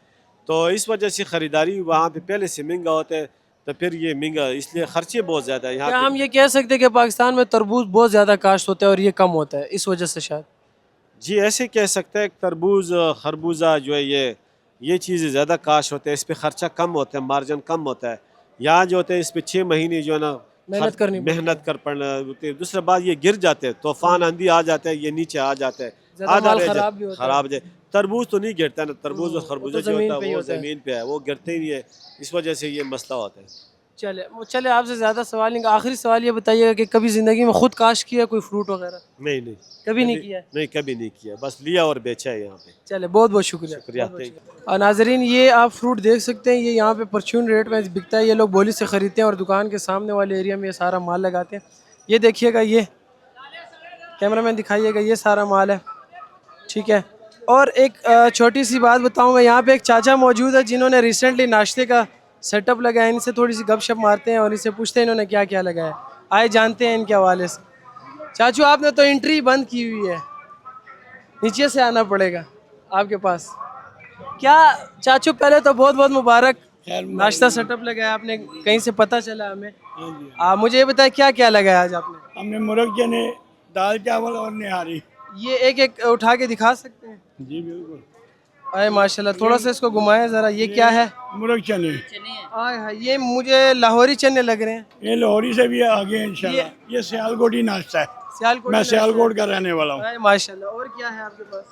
तो इस वजह से ख़रीदारी वहाँ पे पहले से महंगा होता है, तो फिर ये महंगा, इसलिए खर्चे बहुत ज़्यादा है यहाँ क्या पे। हम ये कह सकते हैं कि पाकिस्तान में तरबूज बहुत ज़्यादा काश्त होता है और ये कम होता है इस वजह से शायद? जी ऐसे कह सकते हैं। तरबूज खरबूजा जो है ये चीज़ें ज़्यादा काश होते हैं, इस पर ख़र्चा कम होता है, मार्जिन कम होता है। यहाँ जो होते हैं इस पर 6 महीने जो है ना मेहनत कर पड़ना होती है। दूसरा बात ये गिर जाते हैं, तूफ़ान आंधी आ जाता है, ये नीचे आ जाता है, ज़्यादा माल ख़राब भी होता है। खराब जाए। तरबूज तो नहीं गिरता ना, तरबूज और खरबूजा जो ज़मीन होता पे है ही वो होता है। ज़मीन पे है, वो गिरते ही नहीं है, इस वजह से ये मसला होता है। चले आपसे ज़्यादा सवाल नहीं, आखिरी सवाल ये बताइएगा कि कभी ज़िंदगी में खुद काश्त किया कोई फ्रूट वगैरह? नहीं कभी नहीं किया? नहीं, कभी नहीं किया, बस लिया और बेचा है यहाँ पे। चले, बहुत बहुत शुक्रिया। शुक्रिया। और नाजरीन, ये आप फ्रूट देख सकते हैं, ये यहाँ पे परचून रेट में बिकता है, ये लोग बोली से ख़रीदते हैं और दुकान के सामने वाले एरिया में ये सारा माल लगाते हैं। ये देखिएगा, ये कैमरामैन दिखाइएगा, ये सारा माल है, ठीक है। और एक छोटी सी बात बताऊँगा, यहाँ पे एक चाचा मौजूद है जिन्होंने रिसेंटली नाश्ते का सेटअप लगाया। इनसे थोड़ी सी गपशप मारते हैं और इनसे पूछते हैं इन्होंने क्या क्या लगाया। आए जानते हैं इनके हवाले से। चाचू, आपने तो एंट्री बंद की हुई है, नीचे से आना पड़ेगा आपके पास। क्या चाचू, पहले तो बहुत बहुत मुबारक, नाश्ता सेटअप लगाया आपने, कहीं से पता चला हमें। मुझे ये बताया क्या क्या लगाया आज आपने? हमने मुर्ग चने, दाल चावल और निहारी। ये एक एक उठा के दिखा सकते हैं? जी बिल्कुल। अरे माशाल्लाह, थोड़ा सा इसको घुमाएं ज़रा। ये क्या है? मुर्ग चने। आय हाय, ये मुझे लाहौरी चने लग रहे हैं। ये लाहौरी से भी आगे हैं इंशाल्लाह। ये सियालकोटी नाश्ता है। सियालकोट मैं सियालकोट का रहने वाला हूँ। अरे माशाल्लाह। और क्या है आपके पास?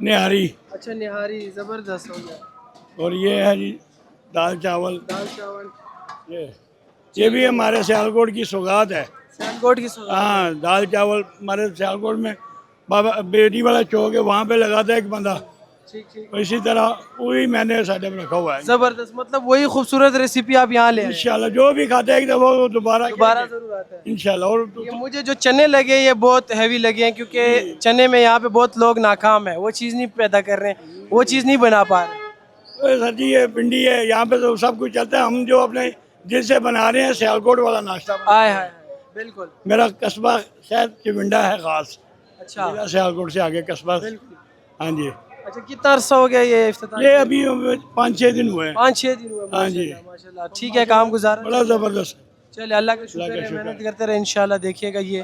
निहारी। अच्छा, निहारी, ज़बरदस्त हो गया। और ये है जी दाल चावल। दाल चावल, ये भी हमारे सियालकोट की सौगात है। सियालकोट की सौगात। हाँ, दाल चावल हमारे सियालकोट में बाबा बेटी वाला चौक है, वहाँ पे लगाता है एक बंदा। ठीक ठीक। और इसी तरह वही मैंने सेटअप रखा हुआ है। ज़बरदस्त, मतलब वही खूबसूरत रेसिपी आप यहाँ ले आए। इंशाल्लाह जो भी खाता है एक दफ़ा वो दोबारा ज़रूर आता है इंशाल्लाह। और ये मुझे जो चने लगे ये बहुत हैवी लगे हैं, क्योंकि चने में यहाँ पे बहुत लोग नाकाम है, वो चीज़ नहीं पैदा कर रहे हैं, वो चीज़ नहीं बना पा रहे। सर जी ये पिंडी है, यहाँ पे तो सब कुछ चलता है। हम जो अपने दिल से बना रहे हैं सियालकोट वाला नाश्ता। आय हाय, बिल्कुल। मेरा कस्बा शायद चिविंडा है खास। अच्छा, जिला सियालकोट से आगे कस्बा। हाँ जी। अच्छा, कितना अरसा हो गया ये इफ्तिताह? ये अभी 5-6 दिन हुए हैं। 5-6 दिन हुए। हाँ जी। माशाल्लाह, ठीक है, काम गुजारा। बड़ा ज़बरदस्त। चलिए, अल्लाह का शुक्र है, मेहनत करते रहे इंशाल्लाह। देखिएगा ये,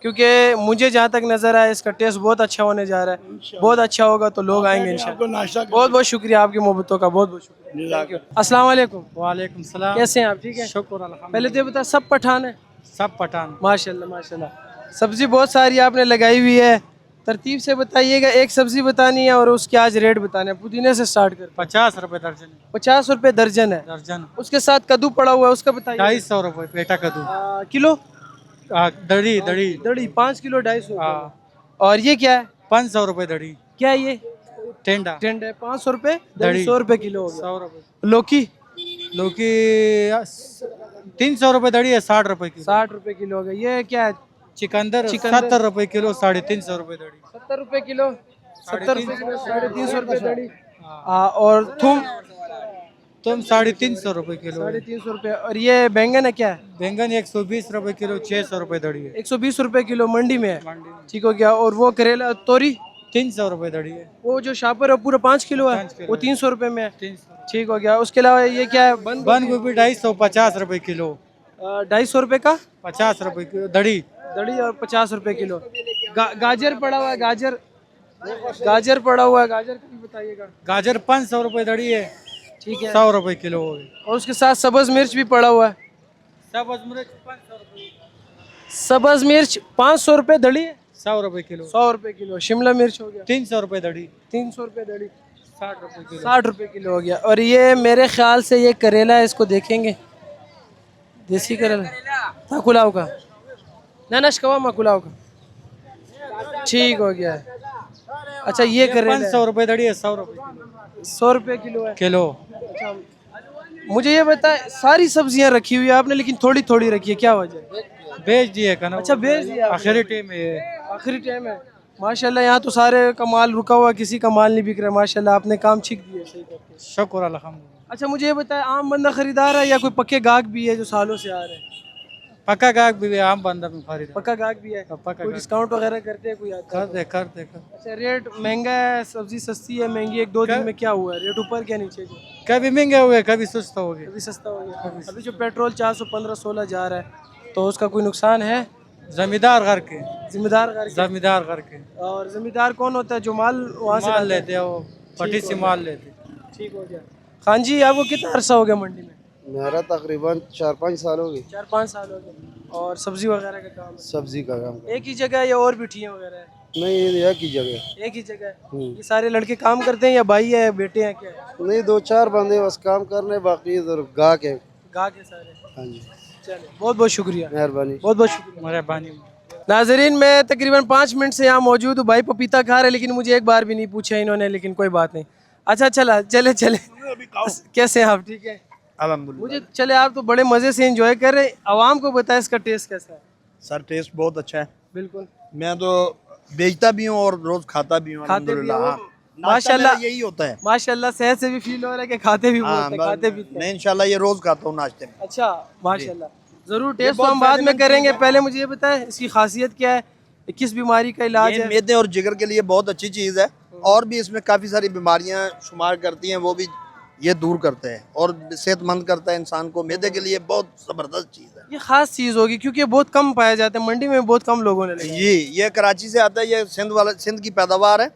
क्योंकि मुझे जहाँ तक नज़र आया इसका टेस्ट बहुत अच्छा होने जा रहा है, बहुत अच्छा होगा तो लोग आएंगे इंशाल्लाह। आपको नाश्ता बहुत बहुत शुक्रिया आपकी मोहब्बतों का, बहुत बहुत शुक्रिया। अस्सलाम वालेकुम। वालेकुम सलाम। कैसे हैं आप? ठीक है, शुक्र अल्हम्दुलिल्लाह। पहले तो ये बता, सब पठान है? सब पठान। माशाल्लाह माशाल्लाह। सब्जी बहुत सारी आपने लगाई हुई है, तरतीब से बताइएगा, एक सब्जी बतानी है और उसके आज रेट बताने हैं। पुदीने से स्टार्ट कर। 50 रुपए दर्जन। 50 रुपए दर्जन है। दर्जन उसके साथ कद्दू पड़ा हुआ है, उसका बताइए। 250 रुपए पेटा कद्दू। किलो दड़ी दड़ी दड़ी 5 किलो 250। हाँ। और ये क्या है? 500 रुपए दड़ी। क्या है ये? टेंडा। टेंड है। 500 रुपए दड़ी। 100 रुपए किलो हो गया। 100 रुपए। लौकी लौकी 300 रुपए दड़ी है, 60 रुपए की। 60 रुपए किलो हो गया। ये क्या है? चिकंदर चिकंदर। 70 रुपए किलो, 350 रुपए दड़ी। 70 रुपए किलो। 70 रुपए किलो, 350 रुपए दड़ी। हाँ। और थूम तुम 350 रुपए किलो। 350 रुपए। और ये बैंगन है क्या है? बैंगन 120 रुपए किलो, 600 रुपए दड़ी है। 120 रुपए किलो मंडी में है। मंडी में ठीक हो गया। और वो करेला तोरी 300 रुपए दड़ी है। वो जो शापर है पूरा 5 किलो है, 5 किलो वो है। 300 रुपए में है। 300। ठीक हो गया। उसके अलावा ये क्या है? बंद गोभी 250 रुपए किलो। 250 रुपए का 50 रुपए किलो दड़ी। दड़ी और 50 रुपए किलो। गाजर पड़ा हुआ है, गाजर गाजर पड़ा हुआ है, गाजर का भी बताइएगा। गाजर 500 रुपए दड़ी है। ठीक है। 100 रुपए किलो हो गई। और उसके साथ सब्ज मिर्च भी पड़ा हुआ है। सब्ज मिर्च 500 रुपए। सब्ज मिर्च 500 रुपए दड़ी है। 100 रुपए किलो। 100 रुपए किलो। शिमला मिर्च हो गया 300 रुपए दड़ी। 300 रुपए दड़ी। 60 रुपए किलो। 60 रुपए किलो हो गया। और ये मेरे ख्याल से ये करेला है, इसको देखेंगे। देसी करेला था कुलाव का ना नशकवा मकुलाव का। ठीक हो गया है। अच्छा ये करेला 500 रुपए दड़ी है, 100 रुपए किलो। 100 रुपए किलो है। किलो। अच्छा मुझे ये बताए, सारी सब्जियां रखी हुई है आपने लेकिन थोड़ी थोड़ी रखी है, क्या वजह है? बेच दिए का ना। अच्छा बेच दिया आपने। आखिरी टाइम है। आखिरी टाइम है। माशाल्लाह यहाँ तो सारे का माल रुका हुआ है, किसी का माल नहीं बिक रहा है। माशाल्लाह आपने काम ठीक दिया सही करके। शुक्र अल्हम्दुलिल्लाह। अच्छा मुझे ये बताए, आम बंदा खरीदार है या कोई पक्के गाहक भी है जो सालों से आ रहे हैं? पक्का गाहक भी है, आम बंदा में खरीदा। पक्का गाहक भी है। पक्का कोई गाहक। डिस्काउंट वगैरह करते हैं कोई आता है? कर दे। अच्छा रेट महंगा है, सब्जी सस्ती है, महंगी? एक दो दिन में क्या हुआ है? रेट ऊपर क्या नीचे? जो कभी महंगे हुए, कभी सस्ता हो गए। अभी सस्ता हो गया। अभी जो पेट्रोल 415-16 जा रहा है तो उसका कोई नुकसान है? जमींदार घर के। जिम्मेदार घर के? जमींदार घर के। और जमींदार कौन होता है? जो माल वहाँ से माल लाता है? लेते हैं, वो पट्टी से माल लेते। ठीक हो गया। खान जी आपको कितना अरसा हो गया मंडी में? मेरा तकरीबन 4-5 साल हो गए। 4-5 साल हो गए। और सब्जी वगैरह का काम है? सब्जी का काम। एक ही जगह है या और भी ठियाँ वगैरह है? नहीं ये एक ही जगह। एक ही जगह है। ये सारे लड़के काम करते हैं या भाई है बेटे हैं क्या है? नहीं 2-4 बंदे बस काम करने, बाकी इधर गाहक है। गाहक है सारे। हाँ जी चले बहुत बहुत शुक्रिया। मेहरबानी। बहुत बहुत शुक्रिया। मेहरबानी। नाजरीन मैं तकरीबन 5 मिनट से यहाँ मौजूद हूँ। भाई पपीता खा रहे लेकिन मुझे एक बार भी नहीं पूछा इन्होंने, लेकिन कोई बात नहीं। अच्छा चले कैसे हैं आप? ठीक है अल्हम्दुलिल्लाह। मुझे चले, आप तो बड़े मज़े से एंजॉय कर रहे हैं। आवाम को बताएं इसका टेस्ट कैसा है? सर टेस्ट बहुत अच्छा है। बिल्कुल मैं तो बेचता भी हूँ और रोज खाता भी हूँ। खाते भी अल्हम्दुलिल्लाह। हो? हाँ। माशाल्लाह नाश्ता मेरा यही होता है। माशाल्लाह सेहत से भी फील हो रहा है कि खाते भी बहुत हैं, खाते भी हैं। मैं इंशाल्लाह ये रोज खाता हूँ नाश्ते में। अच्छा माशाल्लाह जरूर टेस्ट तो बहुत हम बाद में फायदेमंद करेंगे। चीज़ है। पहले मुझे ये बताएं इसकी खासियत क्या है, किस बीमारी का इलाज ये है? मैदे और जिगर के लिए बहुत अच्छी चीज़ है और भी इसमें काफ़ी सारी बीमारियां शुमार करती हैं, वो भी ये दूर करते हैं और सेहतमंद करता है इंसान को। मैदे के लिए बहुत ज़बरदस्त चीज़ है। ये खास चीज़ होगी क्योंकि ये बहुत कम पाया जाता है मंडी में, बहुत कम लोगों ने लगाया। ये कराची से आता है, ये सिंध की पैदावार है,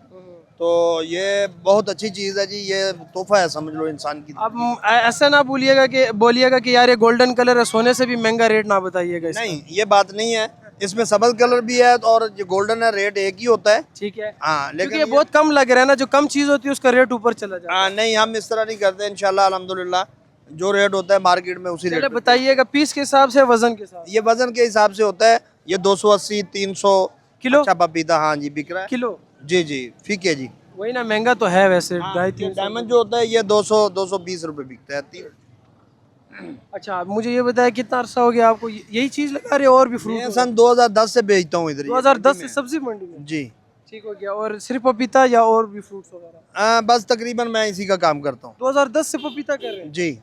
तो ये बहुत अच्छी चीज़ है जी। ये तोहफा है समझ लो इंसान की। अब ऐसा ना बोलिएगा कि यार ये गोल्डन कलर है, सोने से भी महंगा रेट ना बताइएगा इसका। नहीं ये बात नहीं है, इसमें सब्ज कलर भी है और जो गोल्डन है रेट एक ही होता है। ठीक है हाँ क्योंकि लेकिन ये बहुत कम लग रहा है ना, जो कम चीज़ होती है उसका रेट ऊपर चला जाता है। हाँ नहीं हम इस तरह नहीं करते इंशाल्लाह अल्हम्दुलिल्लाह। जो रेट होता है मार्केट में उसी चले रेट बताइएगा पीस के हिसाब से, वजन के साथ? ये वजन के हिसाब से होता है। ये 280-300 किलो? अच्छा पपीता हाँ जी बिक रहा है। किलो? जी फीके जी। वही ना, महंगा तो है वैसे। 250-300 डायमंड जो होता है ये 200-220 रुपए बिकता है। अच्छा मुझे ये बताया कितना अरसा हो गया आपको यही चीज़ लगा रहे हो और भी फ्रूट? मैं सन 2010 से बेचता हूँ इधर। 2010 से सब्जी मंडी में? जी ठीक हो गया। और सिर्फ पपीता या और भी फ्रूट्स वगैरह? बस तकरीबन मैं इसी का काम करता हूँ। 2010 से पपीता कर रहे हैं? जी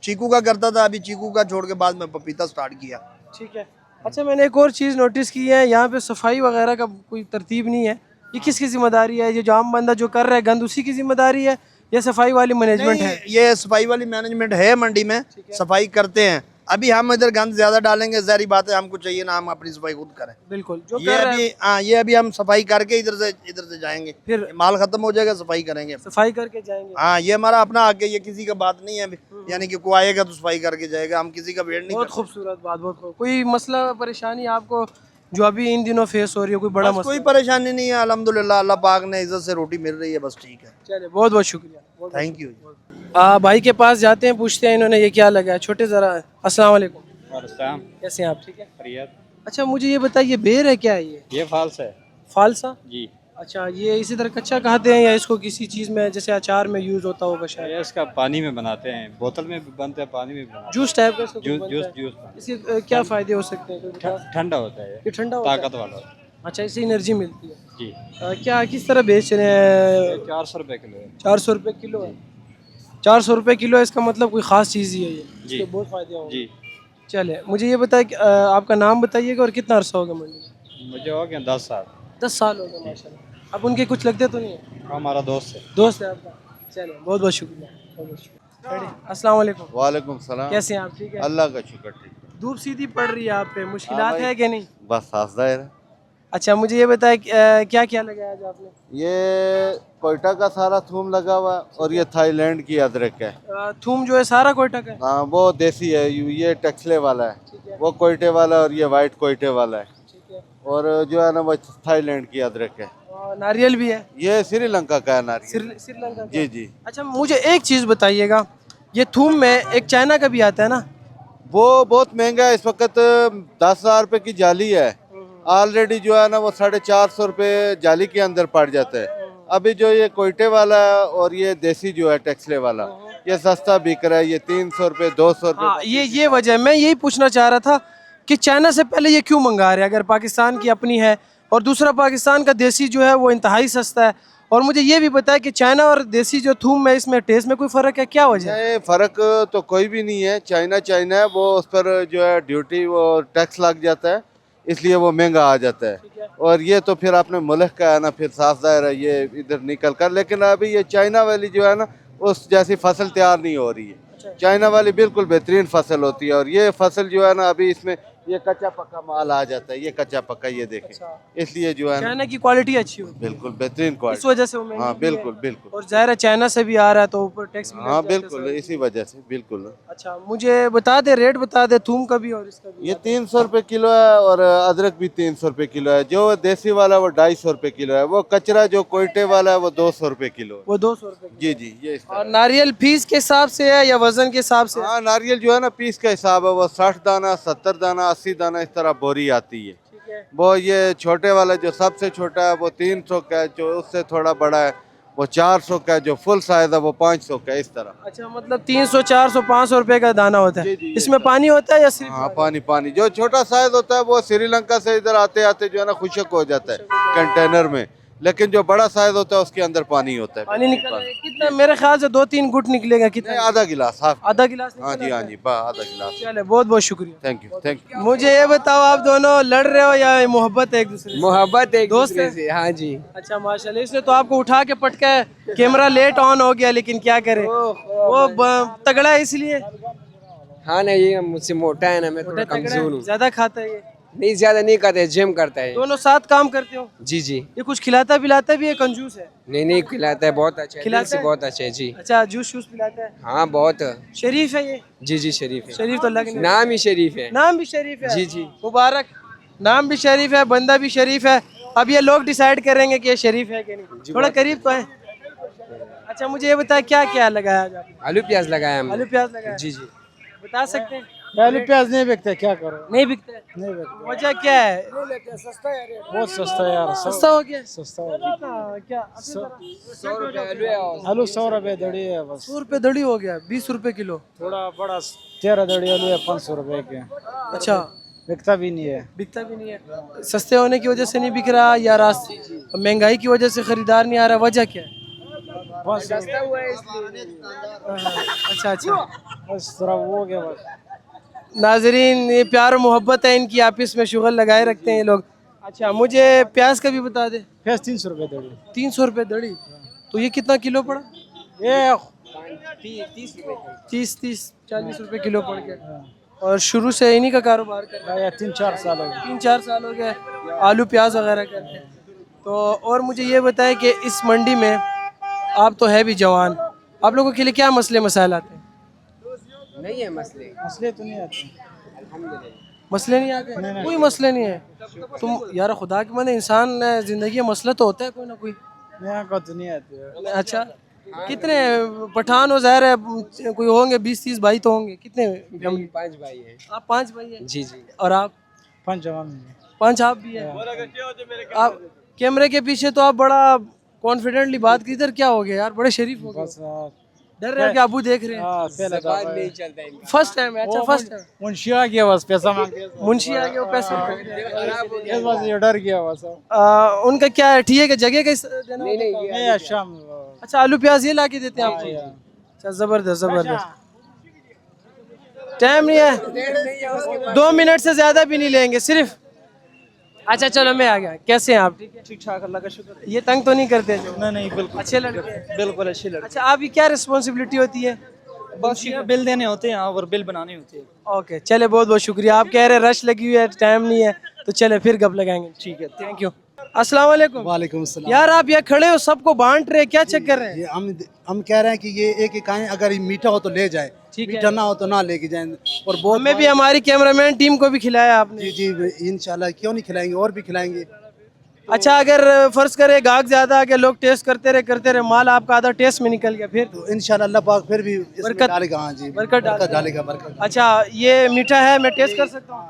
चीकू का करता था, अभी चीकू का छोड़ के बाद में पपीता स्टार्ट किया। ठीक है। अच्छा मैंने एक और चीज़ नोटिस की है, यहाँ पे सफाई वगैरह का कोई तरतीब नहीं है। ये किसकी जिम्मेदारी है? ये जो आम बंदा जो कर रहा है गंद उसी की जिम्मेदारी है या सफाई वाली मैनेजमेंट है? ये सफाई वाली मैनेजमेंट है मंडी में, सफाई करते हैं। अभी हम इधर गंद ज्यादा डालेंगे, ज़ाहिर बात है हमको चाहिए ना हम अपनी सफाई खुद करें। बिल्कुल जो ये कर रहा अभी है हाँ ये अभी हम सफाई करके इधर से जाएंगे, फिर माल खत्म हो जाएगा सफाई करेंगे। सफाई करके जाएंगे। हाँ ये हमारा अपना हक है, ये किसी का बात नहीं है। यानी कि कोई आएगा तो सफाई करके जाएगा, हम किसी का वेट नहीं बहुत करते। खूबसूरत बात, बहुत खूब। कोई मसला परेशानी आपको जो अभी इन दिनों फेस हो रही है, कोई बड़ा बस कोई मसला? परेशानी नहीं है, अल्हम्दुलिल्लाह अल्लाह पाक ने इज्जत से रोटी मिल रही है, बस ठीक है। चलिए, बहुत बहुत शुक्रिया। Thank you. भाई के पास जाते हैं, पूछते हैं इन्होंने ये क्या लगाया। छोटे ज़रा, अस्सलाम वालेकुम, कैसे हैं आप? ठीक है। अच्छा, मुझे ये बताइए, बेर है क्या है ये फाल्स है फालसा? जी। अच्छा, ये इसी तरह कच्चा खाते हैं या इसको किसी चीज़ में जैसे अचार में यूज़ होता होगा शायद? ये इसका पानी में बनाते हैं, बोतल में भी बनते हैं, पानी में भी बनाते जूस टाइप का इसको जूस बनता जूस है? जूस इसके क्या फ़ायदे हो सकते हैं? कोई बता- हैं। ठंडा होता है ये ठंडा होता है? ताकत वाला होता है। अच्छा, इससे एनर्जी मिलती है। जी। क्या किस तरह बेच रहे हैं? 400 रुपए किलो है। 400 रुपये किलो है। 400 रुपये किलो है, इसका मतलब कोई ख़ास चीज़ ही है ये? जी। इसके बहुत फ़ायदे होंगे। जी। चले, मुझे ये बताए कि आपका नाम बताइएगा और कितना अरसा होगा मंडी में? मुझे हो गया 10 साल। 10 साल हो गए माशाल्लाह। अब उनके कुछ लगते तो नहीं है? हमारा दोस्त है। दोस्त है आपका? चलो, बहुत बहुत शुक्रिया, बहुत बहुत शुक्रिया। अस्सलाम वालेकुम, वालेकुम सलाम। कैसे हैं आप? ठीक है। अल्लाह का शुक्र, ठीक। धूप सीधी पड़ रही है आप पे, मुश्किलात है कि नहीं? बस साजदा है। अच्छा, मुझे ये बताए क्या क्या लगाया आज आपने? ये कोयटा का सारा थूम लगा हुआ है और ये थाईलैंड की अदरक है। थूम जो है सारा कोयटा का है? हाँ, वो देसी है, ये टक्सले वाला ठीक है, है। वो कोयटे वाला और ये वाइट कोयटे वाला है। ठीक है। और जो है ना वो थाईलैंड की अदरक है। और नारियल भी है? ये श्रीलंका का है नारियल। श्रीलंका का? जी जी। अच्छा, मुझे एक चीज़ बताइएगा, ये थूम में एक चाइना का भी आता है ना? वो बहुत महंगा है इस वक्त, 10,000 रुपए की जाली है। ऑलरेडी जो है ना वो 450 रुपए जाली के अंदर पड़ जाता है। अभी जो ये कोयटे वाला है और ये देसी जो है टक्सले वाला, ये सस्ता बिक रहा है, ये 300 रुपए 200 रुपए। हाँ, ये वजह है। मैं यही पूछना चाह रहा था कि चाइना से पहले ये क्यों मंगा रहे हैं अगर पाकिस्तान की अपनी है, और दूसरा पाकिस्तान का देसी जो है वो इंतहाई सस्ता है। और मुझे ये भी बताया कि चाइना और देसी जो थूम है, इसमें टेस्ट में कोई फ़र्क है? क्या वजह है? नहीं, फर्क तो कोई भी नहीं है। चाइना चाइना है, वो उस पर जो है ड्यूटी वो टैक्स लग जाता है, इसलिए वो महंगा आ जाता है। और ये तो फिर अपने मुल्क का है ना, फिर साफ ज़ाहिर है ये इधर निकल कर। लेकिन अभी ये चाइना वाली जो है ना, उस जैसी फसल तैयार नहीं हो रही है। चाइना वाली बिल्कुल बेहतरीन फसल होती है, और ये फसल जो है ना अभी इसमें ये कच्चा पक्का माल आ जाता है, ये कच्चा पक्का, ये देखें। इसलिए जो है ना चाइना की क्वालिटी अच्छी होती है, बिल्कुल बेहतरीन इस क्वालिटी। वजह से वो महंगी हाँ भी है। बिल्कुल बिल्कुल। और ज़ाहिर है चाइना से भी आ रहा है तो ऊपर टैक्स भी लग हाँ जाता है बिल्कुल, सारा। इसी वजह से बिल्कुल। अच्छा, मुझे बता दे, रेट बता दे थूम का भी और इसका भी। ये 300 रुपए किलो है और अदरक भी 300 रुपए किलो है। जो देसी वाला वो 250 रुपए किलो है। वो कचरा जो कोयटे वाला है वो 200 रुपए किलो है। वो 200 रुपए? जी जी, ये इस तरह। और नारियल पीस के हिसाब से है या वजन के हिसाब से? हाँ, नारियल जो है ना पीस का हिसाब है, वो 60 दाना 70 दाना 80 दाना इस तरह बोरी आती है। ठीक है। वो ये छोटे वाला जो सबसे छोटा है वो 300 का है, जो उससे थोड़ा बड़ा है वो 400 का है, जो फुल साइज है वो 500 का है, इस तरह। अच्छा, मतलब 300 400 500 रुपए का दाना होता है? जी, जी, इसमें पानी होता है या सिर्फ? हाँ, पानी पानी। जो छोटा साइज होता है वो श्रीलंका से इधर आते आते जो है ना खुशक हो जाता है कंटेनर में। लेकिन जो बड़ा साइज होता है उसके अंदर पानी होता है। पानी निकल रहा है कितना? मेरे ख्याल से 2-3 गुट निकलेगा। कितना? नहीं, आधा गिलास। हाफ। आधा गिलास हाँ निकल जी, हाँ आता है? जी, बस आधा गिलास। चले, बहुत बहुत शुक्रिया। Thank you, thank you. मुझे ये बताओ, आप दोनों लड़ रहे हो या मोहब्बत है एक दूसरे से? मोहब्बत एक दोस्त दूसरे है? से, हाँ जी। अच्छा, माशाल्लाह। इसने तो आपको उठा के पटका है, कैमरा लेट ऑन हो गया, लेकिन क्या करे, वो तगड़ा है इसलिए। हाँ नहीं, ये मुझसे मोटा है ना, मैं थोड़ा तगड़ा कमजोर है, हूँ। ज्यादा खाता है ये? नहीं, ज्यादा नहीं करते, जिम करता है। दोनों साथ काम करते हो? जी जी। ये कुछ खिलाता पिलाता भी है? कंजूस है? नहीं नहीं, खिलाता है, बहुत अच्छा है, दिल खिलाता से है? बहुत अच्छा है जी। अच्छा, जूस शूस पिलाता है? हाँ बहुत। शरीफ है ये? जी जी, शरीफ है। शरीफ तो लग नहीं नाम ही शरीफ है। नाम भी शरीफ है? जी जी। मुबारक। नाम भी शरीफ है, बंदा भी शरीफ है। अब ये लोग डिसाइड करेंगे कि ये शरीफ है कि नहीं। थोड़ा करीब तो है। अच्छा, मुझे ये बताया क्या क्या लगाया आज आपने? आलू प्याज लगाया हमने। आलू प्याज लगाया? जी जी। बता सकते हैं? आलू प्याज नहीं बिकते, क्या करो? नहीं बिकते? नहीं बिकते, वजह क्या है? बहुत सस्ता है यार। सस्ता हो गया? सस्ता हो गया। कितना? क्या? 100 रुपए आलू है और आलू 100 रुपए दड़ी है बस। 100 रुपए दड़ी हो गया, 20 रुपए किलो। थोड़ा बड़ा 13 दड़ी आलू है 500 रुपए के। अच्छा, बिकता भी नहीं है। बिकता भी नहीं है? सस्ते होने की वजह से नहीं बिक रहा या रास्ते महंगाई की वजह से खरीदार नहीं आ रहा? वजह क्या है? सस्ता हुआ है इसलिए। अच्छा अच्छा, बस थोड़ा वो हो गया बस। नाजरीन, ये प्यार और मोहब्बत है इनकी, आपस में शुगल लगाए रखते हैं ये लोग। अच्छा, मुझे प्याज का भी बता दे। प्याज 300 रुपए दड़ी। 300 रुपए दड़ी? तो ये कितना किलो पड़ा? ये 30-40 रुपए किलो पड़ गया। और शुरू से इन्हीं का कारोबार कर रहा है? 3-4 साल हो गए। 3-4 साल हो गए आलू प्याज वगैरह करते हैं। तो और मुझे ये बताएं कि इस मंडी में आप तो है भी जवान, आप लोगों के लिए क्या मसले मसाइल आते हैं? नहीं है मसले। मसले तो नहीं आते। मसले नहीं आ गए? कोई मसले नहीं है? तुम यार खुदा के बंदे, इंसान जिंदगी में मसला तो होता है कोई ना कोई। यहाँ का तो नहीं आते। अच्छा, कितने पठान हो ज़ाहिर है, कोई होंगे 20-30 भाई तो होंगे। कितने? 5 भाई हैं। आप 5 भाई हैं? जी जी। और आप? 5 जवान। 5 आप भी हैं? आप कैमरे के पीछे तो आप बड़ा कॉन्फिडेंटली बात की, इधर क्या हो गया यार, बड़े शरीफ हो गए। डर रहे हो कि अबू देख रहे हैं? जबान नहीं चलता है। फर्स्ट टाइम है? अच्छा फर्स्ट टाइम। मुंशी आ गया बस, पैसा मांग के। मुंशी आ गया वो पैसे इस बस ये डर गया बस। उनका क्या है, ठीक है कि जगह का देना होता है? नहीं शाम। अच्छा, आलू प्याज ये ला के देते हैं आपको? अच्छा, जबरदस्त जबरदस्त। टाइम नहीं है, 2 मिनट से ज्यादा भी नहीं लेंगे सिर्फ। अच्छा चलो मैं आ गया। कैसे हैं आप? ठीक है, ठीक ठाक, अल्लाह का शुक्र। ये तंग तो नहीं करते जो? नहीं बिल्कुल अच्छे लड़के हैं? बिल्कुल अच्छी लड़की। अच्छा, आपकी क्या रिस्पॉन्सिबिलिटी होती है? बस ये बिल देने होते हैं और बिल बनाने होते हैं। ओके, चले बहुत बहुत शुक्रिया। आप कह रहे हैं रश लगी हुई है, टाइम नहीं है, तो चले फिर गप लगाएंगे। ठीक है, थैंक यू। अस्सलाम वालेकुम। वालेकुम अस्सलाम। यार आप यहाँ खड़े हो, सबको बांट रहे, क्या चक्कर है? ये हम कह रहे हैं कि ये एक एक आए, अगर ये मीठा हो तो ले जाए, मीठा ना हो तो ना लेके जाए। और बहुत हमें भी, हमारी कैमरामैन टीम को भी खिलाया आपने। जी जी इंशाल्लाह, क्यों नहीं खिलाएंगे, और भी खिलाएंगे। अच्छा, अगर फर्ज करे गाहक ज्यादा आके लोग टेस्ट करते रहे, माल आपका आधा टेस्ट में निकल गया, फिर तो इंशाल्लाह अल्लाह पाक फिर भी इसमें बरकत डालेगा। हाँ जी, बरकत डालेगा बरकत। अच्छा, ये मीठा है, मैं टेस्ट कर सकता हूँ?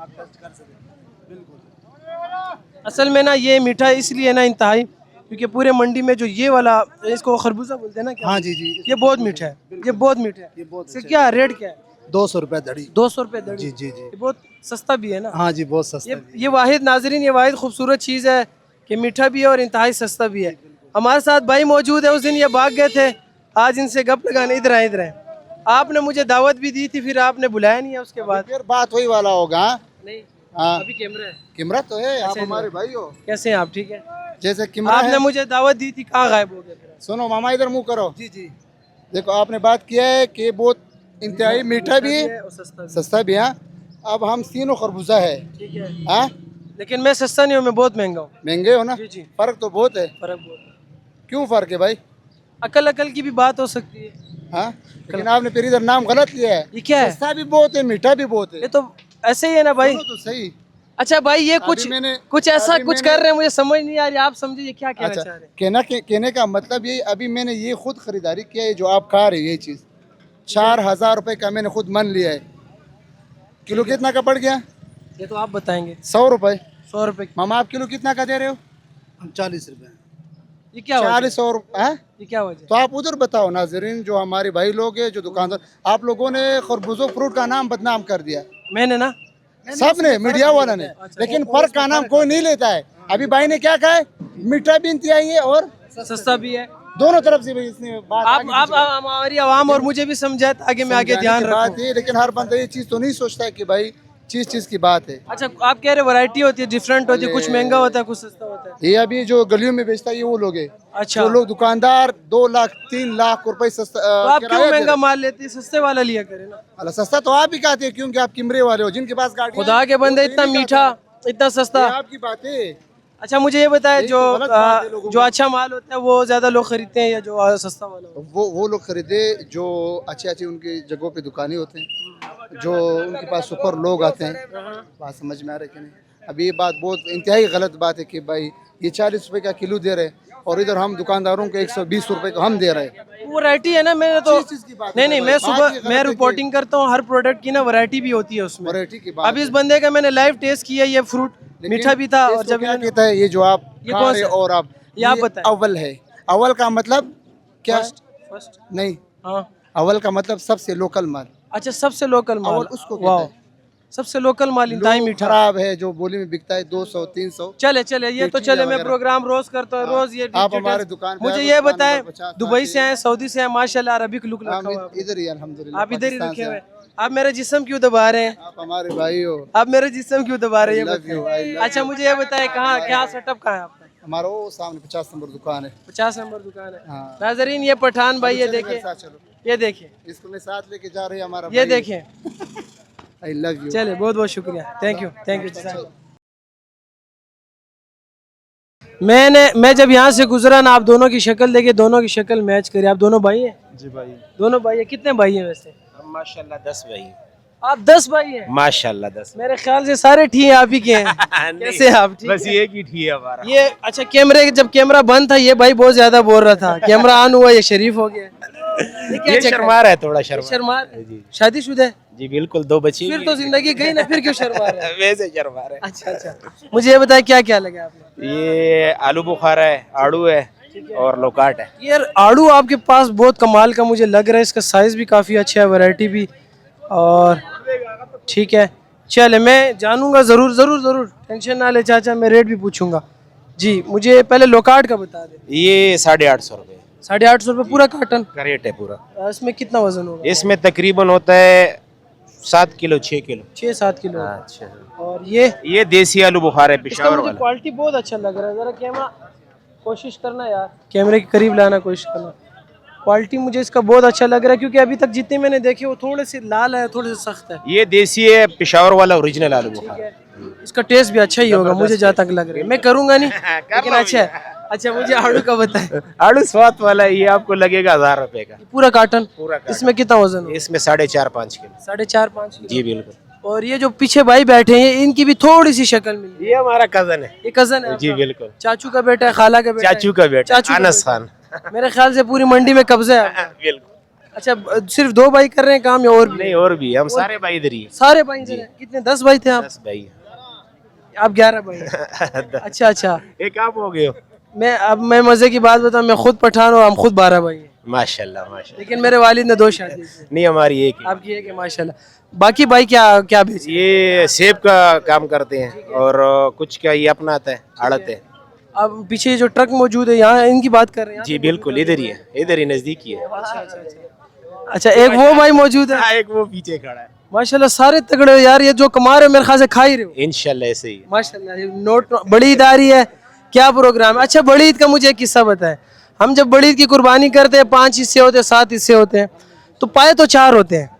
असल में ना ये मीठा इसलिए ना इंतहाई, क्योंकि पूरे मंडी में जो ये वाला, इसको खरबूजा बोलते हैं ना क्या? हाँ जी जी, ये बहुत मीठा है, ये बहुत मीठा है। ये बहुत इसका क्या रेट क्या है? 200 रुपए दड़ी। 200 रुपए दड़ी? जी जी जी, ये बहुत सस्ता भी है ना? हाँ जी बहुत सस्ता। ये वाहिद नाजरीन, ये वाहिद खूबसूरत चीज़ है कि मीठा भी है और इंतहाई सस्ता भी है। हमारे साथ भाई मौजूद है, उस दिन ये भाग गए थे, आज इनसे गप लगाने इधर आए। आपने मुझे दावत भी दी थी, फिर आपने बुलाया नहीं है उसके बाद। फिर बात वही वाला होगा। नहीं, हाँ, अभी कैमरा है। कैमरा तो है, आप हमारे भाई हो। कैसे हैं आप? ठीक है। जैसे कैमरा आपने है। मुझे दावत दी थी, कहाँ गायब हो गए? सुनो मामा, इधर मुंह करो। जी जी, देखो आपने बात किया है कि बहुत इंतहाई मीठा भी है, सस्ता भी है। अब हम तीनों खरबूजा है। ठीक है। हाँ, लेकिन मैं सस्ता नहीं हूँ, मैं बहुत महंगा हूँ। महंगे हो ना? जी जी, फर्क तो बहुत है। फर्क बहुत है। क्यों फर्क है भाई? अकल की भी बात हो सकती है। हाँ, लेकिन आपने फिर इधर नाम गलत लिया है। ये क्या है? सस्ता भी बहुत है, मीठा भी बहुत है। ये तो ऐसे ही है ना भाई। सुनो तो सही। अच्छा भाई, ये कुछ ऐसा अभी कुछ मैंने- कर रहे हैं, मुझे समझ नहीं आ रही। आप समझिए क्या कहना अच्छा, चाह रहे हैं? कहने का मतलब ये, अभी मैंने ये खुद खरीदारी किया है जो आप खा रहे हो, ये चीज़ 4000 रुपए का मैंने खुद मन लिया है। किलो कितना का पड़ गया? ये तो आप बताएंगे। 100 रुपए। 100 रुपए। मामा आप किलो कितना का दे रहे हो? हम 40 रुपए। ये क्या वजह? 40 और ये क्या वजह? तो आप उधर बताओ नाजरीन, जो हमारे भाई लोग हैं, जो दुकानदार, आप लोगों ने खरबूजो फ्रूट का नाम बदनाम कर दिया। मैंने ना, सब ने, मीडिया वाला ने, लेकिन फर्क का नाम कोई नहीं लेता है। अभी भाई ने क्या कहा है? मीठा भी इंतहाई है और सस्ता भी है, दोनों तरफ से भाई इसने बात आप हमारी आवाम और मुझे भी समझाए ताकि मैं आगे ध्यान बात रखूं। है, लेकिन हर बंदा ये चीज़ तो नहीं सोचता है कि भाई चीज़ की बात है। अच्छा, आप कह रहे वैरायटी होती है, डिफरेंट होती है, कुछ महंगा होता है, कुछ सस्ता होता है। ये अभी जो गलियों में बेचता है ये वो लोग है। अच्छा, जो लोग दुकानदार 2 लाख 3 लाख रुपए सस्ता तो आप क्यों किराया दे महंगा रहे माल लेते हैं? सस्ते वाला लिया करें ना। हैं। अल्लाह, सस्ता तो आप ही कहते हैं क्योंकि आप किमरे वाले हो, जिनके पास गाड़ी खुदा के बंदे, इतना मीठा, इतना सस्ता। आपकी बात है। अच्छा, मुझे ये बताएं, यही तो गलत बात है लोगों जो अच्छा माल होता है वो ज्यादा लोग खरीदते हैं या जो सस्ता वाला होता है? वो लोग खरीदे जो अच्छी उनकी जगहों पे दुकानें होते हैं, जो उनके पास सुपर लोग आते हैं। बात समझ में आ रही है कि नहीं? अभी ये बात बहुत इंतहाई गलत बात है कि भाई ये 40 रुपए का किलो दे रहे हैं और इधर हम दुकानदारों को 120 रुपए का हम दे रहे हैं। वैरायटी है ना, मैंने तो चीज़ की बात नहीं, मैं बात सुबह ये गलत मैं है कि- रिपोर्टिंग करता हूँ, हर प्रोडक्ट की ना वैरायटी भी होती है उसमें। वैरायटी की बात अभी इस बंदे का मैंने लाइव टेस्ट किया, ये फ्रूट मीठा भी था। और जब क्या कहता है ये जो आप ये खा कौन रहे सा? और आप ये आप बताएं। अव्वल है। अव्वल का मतलब क्या? फर्स्ट। नहीं, हाँ, अव्वल का मतलब सबसे लोकल माल। अच्छा, सबसे लोकल माल अव्वल उसको कहते वाह, हैं। सबसे लोकल माल इंतहाई मीठा खराब है जो बोली में बिकता है 200 300। चले ये तो चले, मैं प्रोग्राम रोज करता हूँ, रोज ये आप हमारे दुकान पे मुझे आए, ये दुकान बताएं, नंबर 50 दुबई से आए, सऊदी से आए, माशाल्लाह अरबिक लुक रखा हम हुआ है आपने। इधर ही अल्हम्दुलिल्लाह। आप इधर ही पाकिस्तान रखे से हुए आए। हैं। आप मेरे जिस्म क्यों दबा रहे हैं? आप हमारे भाई हो। आप मेरे जिस्म क्यों दबा रहे हैं? I love you, I love अच्छा, मुझे ये बताएं, कहाँ क्या सेटअप कहाँ है आपका? हमारा वो सामने 50 नंबर दुकान है। 50 नंबर दुकान है। हाँ। नाजरीन, ये पठान भाई, ये चलो मेरे देखिए, साथ चलो। ये देखिए, इसको मैं साथ लेके जा रही है हमारा ये भाई। देखिए। I love you। चले, बहुत बहुत शुक्रिया, थैंक यू। मैं जब यहाँ से गुजरा ना, आप दोनों की शक्ल देखिए, दोनों की शक्ल मैच करे। आप दोनों भाई हैं? जी भाई। दोनों भाई हैं। कितने भाई हैं वैसे? हम माशाल्लाह 10 भाई। आप 10 भाई हैं? माशाल्लाह 10। मेरे ख्याल से सारे ठीक आप ही के हैं। कैसे आप? ठीक बस है? एक ही ठीक है हमारा। ये अच्छा जब कैमरा बंद था ये भाई बहुत ज्यादा बोल रहा था, कैमरा ऑन हुआ ये शरीफ हो गया। ये क्या ये चक्कर शर्मा रहा है, थोड़ा शर्मा। शर्मा शादीशुदा है? जी बिल्कुल, 2 बच्चे। फिर तो जिंदगी गई ना, फिर क्यों शर्मा रहा है? वैसे शर्मा रहे। अच्छा अच्छा, मुझे ये बताया क्या क्या लगा आपने? ये आलू बुखारा है, आड़ू है और लोकाट है। यार आड़ू आपके पास बहुत कमाल का मुझे लग रहा है, इसका साइज भी काफी अच्छा है, वैरायटी भी। और ठीक है, चले मैं जानूंगा जरूर जरूर जरूर, टेंशन ना ले चाचा, मैं रेट भी पूछूंगा जी। मुझे पहले लोकाट का बता दे। ये 850 रुपये 850 रुपये पूरा कार्टन का रेट है पूरा। इसमें कितना वजन होगा? इसमें तकरीबन होता है 7 किलो 6 किलो। 6-7 किलो। अच्छा। और ये देसी आलू बुखारा है, इसका पेशावर मुझे वाला। क्वालिटी बहुत अच्छा लग रहा है। जरा कैमरा कोशिश करना यार, कैमरे के करीब लाना कोशिश करना। क्वालिटी मुझे इसका बहुत अच्छा लग रहा है, क्योंकि अभी तक जितने मैंने देखे वो थोड़े से लाल है, थोड़े से सख्त है। ये देसी है, पेशावर वाला ओरिजिनल आलू बुखारा। इसका टेस्ट भी अच्छा ही होगा मुझे जहाँ तक लग रहा है। मैं करूंगा नहीं लेकिन अच्छा है। अच्छा मुझे आड़ू का बताए। आड़ू स्वाद वाला है, ये आपको लगेगा 1000 रुपए का पूरा कार्टन? पूरा। इसमें कितना वजन होगा? इसमें 4.5-5 किलो। 4.5-5 किलो? जी बिल्कुल। और ये जो पीछे भाई बैठे हैं इनकी भी थोड़ी सी शक्ल मिली। ये हमारा कजन है। ये कजन है जी आपका? बिल्कुल। चाचू का बेटा है, खाला का बेटा है? चाचू का बेटा चाचू का अनस बेटा। खान। मेरे ख्याल से पूरी मंडी में कब्जा है आपका। बिल्कुल। अच्छा सिर्फ 2 भाई कर रहे हैं काम या और भी? नहीं और भी, हम सारे भाई इधर ही हैं। सारे भाई इधर हैं। कितने 10 भाई थे आप? 10 भाई। आप 11 भाई हैं। अच्छा अच्छा, एक आप हो गए हो। मैं मजे की बात बताऊं, मैं खुद पठान हूँ, हम खुद 12 भाई हैं। माशाल्लाह माशाल्लाह। लेकिन मेरे वालिद ने 2 शादी की। नहीं हमारी एक है। आपकी एक है माशाल्लाह। बाकी भाई क्या क्या बेच? ये सेब का काम करते हैं और कुछ का ये अपना आता है, आड़त है। अब पीछे जो ट्रक मौजूद है यहाँ इनकी बात कर रहे हैं? जी बिल्कुल, इधर ही है, इधर ही नजदीक ही है। अच्छा एक वो भाई मौजूद है, एक वो पीछे खड़ा है। माशाल्लाह सारे तगड़े हो यार। ये जो कमा रहे हो मेरे ख्याल से खा ही रहे हो। इंशाल्लाह ऐसे ही। माशाल्लाह। ये नोट बड़ी ईद आ रही है, क्या प्रोग्राम है? अच्छा बड़ी ईद का मुझे एक किस्सा बताए। हम जब बड़ी ईद की कुर्बानी करते हैं 5 हिस्से होते हैं, 7 हिस्से होते हैं, तो पाए तो 4 होते हैं,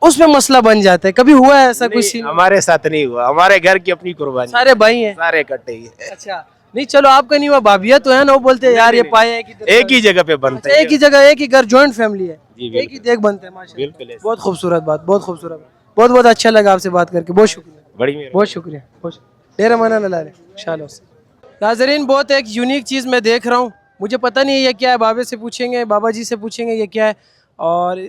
उसमें मसला बन जाता है। कभी हुआ है ऐसा कोई सीन? हमारे साथ नहीं हुआ, हमारे घर की अपनी कुर्बानी। सारे भाई हैं, सारे इकट्ठे ही है। अच्छा नहीं चलो आपका नहीं हुआ, भाभिया तो है ना, वो बोलते हैं यार ये पाए एक ही जगह पे बनते हैं। एक ही जगह, एक ही घर, जॉइंट फैमिली है, जी एक ही देख बनते हैं। माशाल्लाह बिल्कुल ऐसे। बहुत खूबसूरत बात, बहुत खूबसूरत, बहुत बहुत अच्छा लगा आपसे बात करके। बहुत शुक्रिया, बड़ी मेहरबानी। बहुत शुक्रिया, डेरा मना न ला रहे। नाजरीन बहुत एक यूनिक चीज़ मैं देख रहा हूँ, मुझे पता नहीं है ये क्या है। बाबे से पूछेंगे, बाबा जी से पूछेंगे ये क्या है। और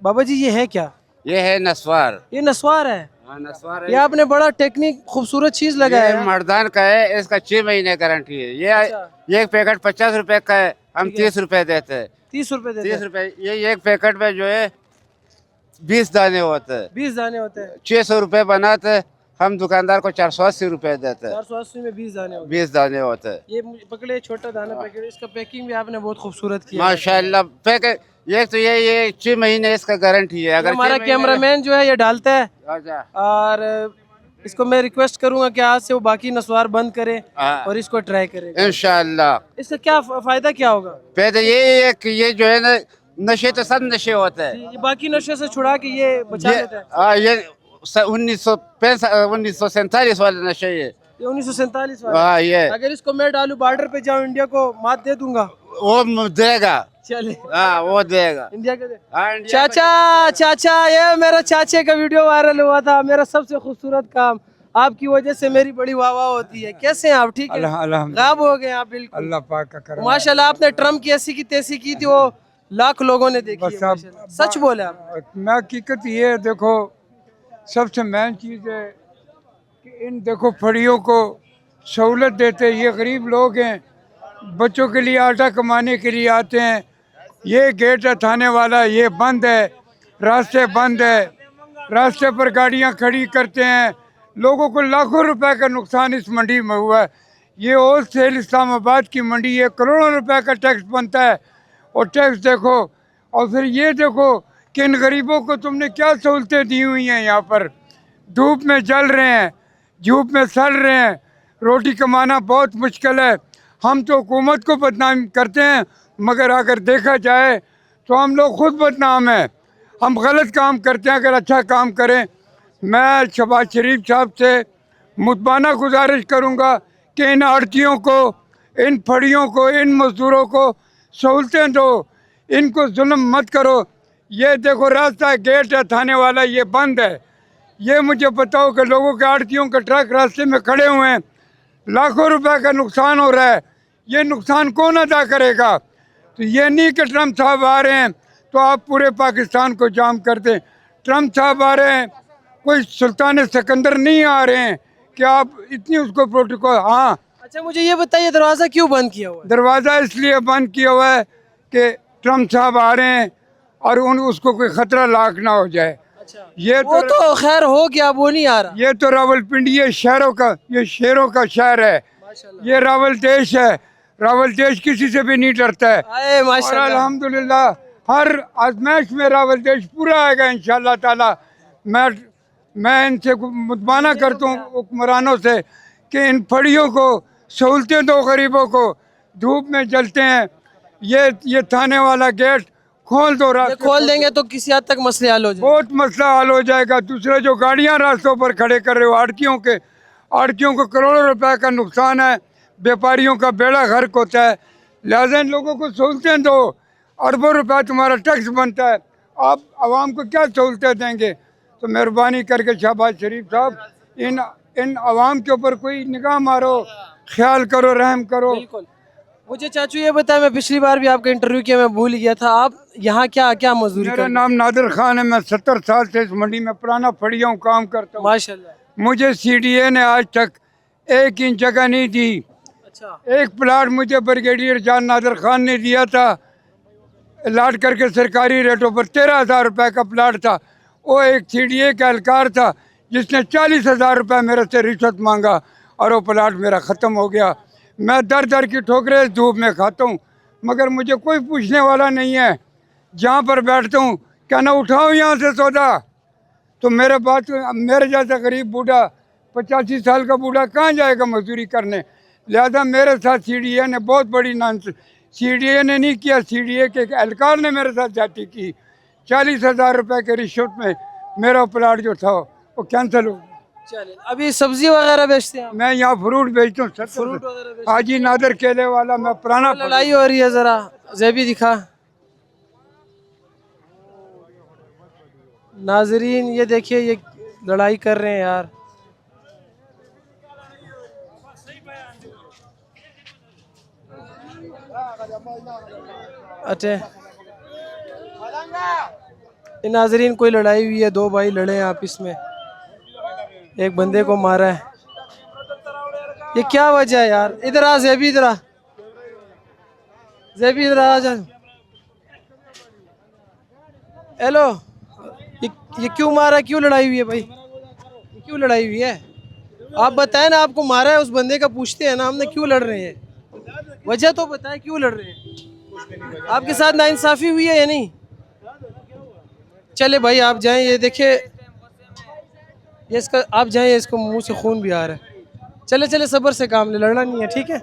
बाबा जी ये है क्या? ये है नस्वार। ये नस्वार है? हाँ नस्वार ये आपने बड़ा टेक्निक खूबसूरत चीज़ लगाया है। मर्दान का है, इसका 6 महीने गारंटी है। ये एक पैकेट 50 रुपए का है, हम 30 रुपए देते हैं। 30 रुपए देते 30 रुपए। ये एक पैकेट में जो है 20 दाने होते हैं। 20 दाने होते हैं। 600 रुपए बनाते हैं, हम दुकानदार को 480 रुपए देते हैं। 480 में 20 दाने होते 20 दाने होते हैं। हैं। ये मुझे पकड़े छोटा दाना पैकेट, इसका पैकिंग भी आपने बहुत खूबसूरत किया है। माशाल्लाह। पैकेट ये तो ये 6 महीने इसका गारंटी है। अगर हमारा कैमरामैन जो है ये डालता है, अच्छा। और इसको मैं रिक्वेस्ट करूंगा कि आज से वो बाकी नस्वार बंद करे हाँ। और इसको ट्राई करे। इंशाल्लाह। इसका क्या फायदा क्या होगा? पहले ये है कि ये जो है ना, नशे तो सब नशे होते हैं। ये बाकी नशे से छुड़ा के ये बचा लेता है। हाँ ये 1947 वाला नशे ये 1947 वाला। हाँ ये अगर इसको मैं डालूं बॉर्डर पे जाऊं इंडिया को मात दे दूंगा। वो देगा। चले हाँ वो देगा। इंडिया के दे। हाँ, इंडिया चाचा चाचा ये मेरा चाचे का वीडियो वायरल हुआ था, मेरा सबसे खूबसूरत काम, आपकी वजह से मेरी बड़ी वाह वाह होती है। कैसे हैं आप? ठीक है, गायब हो गए आप बिल्कुल। अल्लाह पाक का करम। माशाल्लाह आपने ट्रम्प की ऐसी की तैसी की थी, वो लाख लोगों ने देखी है माशाल्लाह। सच बोले आप? मैं हकीकत ये देखो, सबसे मेन चीज़ है कि इन देखो फड़ियों को सहूलत देते। ये गरीब लोग हैं, बच्चों के लिए आटा कमाने के लिए आते हैं। ये गेट है थाने वाला, ये बंद है, रास्ते बंद है, रास्ते पर गाड़ियां खड़ी करते हैं। लोगों को लाखों रुपए का नुकसान इस मंडी में हुआ है। ये होल सेल इस्लामाबाद की मंडी है, करोड़ों रुपए का टैक्स बनता है। और टैक्स देखो, और फिर ये देखो कि इन गरीबों को तुमने क्या सहूलतें दी हुई हैं। यहाँ पर धूप में जल रहे हैं, धूप में सड़ रहे हैं, रोटी कमाना बहुत मुश्किल है। हम तो हुकूमत को बदनाम करते हैं, मगर अगर देखा जाए तो हम लोग खुद बदनाम हैं। हम गलत काम करते हैं, अगर अच्छा काम करें। मैं शहबाज शरीफ साहब से मुतबाना गुजारिश करूँगा कि इन आड़तियों को, इन फड़ियों को, इन मजदूरों को सहूलतें दो, इनको जुल्म मत करो। ये देखो रास्ता गेट है थाने वाला, ये बंद है। ये मुझे बताओ कि लोगों के आड़तियों के ट्रक रास्ते में खड़े हुए हैं, लाखों रुपए का नुकसान हो रहा है। ये नुकसान कौन अदा करेगा? तो ये नहीं कि ट्रम्प साहब आ रहे हैं तो आप पूरे पाकिस्तान को जाम कर दें। ट्रम्प साहब आ रहे हैं, कोई सुल्तान सिकंदर नहीं आ रहे हैं कि आप इतनी उसको प्रोटोकॉल। हाँ, अच्छा मुझे ये बताइए दरवाज़ा क्यों बंद किया हुआ है? दरवाज़ा इसलिए बंद किया हुआ है कि ट्रम्प साहब आ रहे हैं और उसको कोई खतरा लाक ना हो जाए। ये वो तो खैर हो गया, वो नहीं आ रहा। ये तो रावलपिंडी, ये शहरों का, ये शेरों का शहर है। ये रावल देश है। रावल देश किसी से भी नहीं डरता है। और अल्हम्दुलिल्लाह हर आजमाइश में रावल देश पूरा आएगा इंशाअल्लाह ताला। मैं इनसे मुतमाना करता हूँ हुक्मरानों से कि इन फड़ियों को सहूलतें दो, गरीबों को धूप में जलते हैं। ये थाने वाला गेट खोल दो, खोल देंगे तो किसी हद तक मसले हल हो जाएंगे। बहुत मसला हल हो जाएगा। दूसरे जो गाड़ियां रास्तों पर खड़े कर रहे हो आड़तियों को करोड़ों रुपए का नुकसान है, व्यापारियों का बेड़ा गर्क होता है। लिहाजा इन लोगों को सहूलतें दो, अरबों रुपए तुम्हारा टैक्स बनता है, आप आवाम को क्या सहूलतें देंगे? तो मेहरबानी करके शहबाज शरीफ साहब इन आवाम के ऊपर कोई निगाह मारो, ख्याल करो, रहम करो। मुझे चाचू ये बताया, मैं पिछली बार भी आपका इंटरव्यू किया, मैं भूल गया था, आप यहाँ क्या क्या मजदूरी मेरा नाम नादिर खान है। मैं 70 साल से इस मंडी में पुराना फड़िया हूँ, काम करता हूँ। माशाल्लाह। मुझे CDA ने आज तक 1 इंच जगह नहीं दी। अच्छा। एक प्लाट मुझे ब्रिगेडियर जान नादिर खान ने दिया था, लाट करके सरकारी रेटों पर 13,000 रुपए का प्लाट था। वो एक CDA का एहलकार था जिसने 40,000 रुपये मेरे से रिश्वत मांगा और वो प्लाट मेरा ख़त्म हो गया। मैं दर दर की ठोकरें इस धूप में खाता हूँ, मगर मुझे कोई पूछने वाला नहीं है। जहाँ पर बैठता हूँ क्या ना उठाऊँ यहाँ से सौदा, तो मेरे जैसा गरीब बूढ़ा 85 साल का बूढ़ा कहाँ जाएगा मजदूरी करने? लिहाजा मेरे साथ CDA ने बहुत बड़ी CDA ने नहीं किया, CDA के एहलकार ने मेरे साथ जाति की। 40,000 रुपये के रिश्वत में मेरा प्लाट जो था वो कैंसिल हो गया। चलिए, अभी सब्जी वगैरह बेचते हैं? मैं यहाँ फ्रूट बेचता हूँ। फ्रूट वगैरह हाजी नादर केले वाला मैं पुराना। लड़ाई हो रही है, जरा जेबी दिखा। नाजरीन ये देखिए, ये लड़ाई कर रहे हैं यार। अच्छा नाजरीन, कोई लड़ाई हुई है, 2 भाई लड़े हैं आपस में, एक बंदे को मारा है। ये क्या वजह है यार? इधर आ ज़ेबी, इधर आ ज़ेबी, इधर आ जा। हेलो, ये क्यों मारा, क्यों लड़ाई हुई है भाई? ये क्यों लड़ाई हुई है? आप बताएं ना, आपको मारा है उस बंदे का, पूछते हैं ना हमने क्यों लड़ रहे हैं, वजह तो बताएं क्यों लड़ रहे हैं। आपके साथ नाइंसाफ़ी हुई है या नहीं? चले भाई आप जाएं, ये देखिए ये इसका, आप जाएं, इसको मुंह से खून भी आ रहा है। चले चले सब्र से काम ले, लड़ना नहीं है, ठीक है?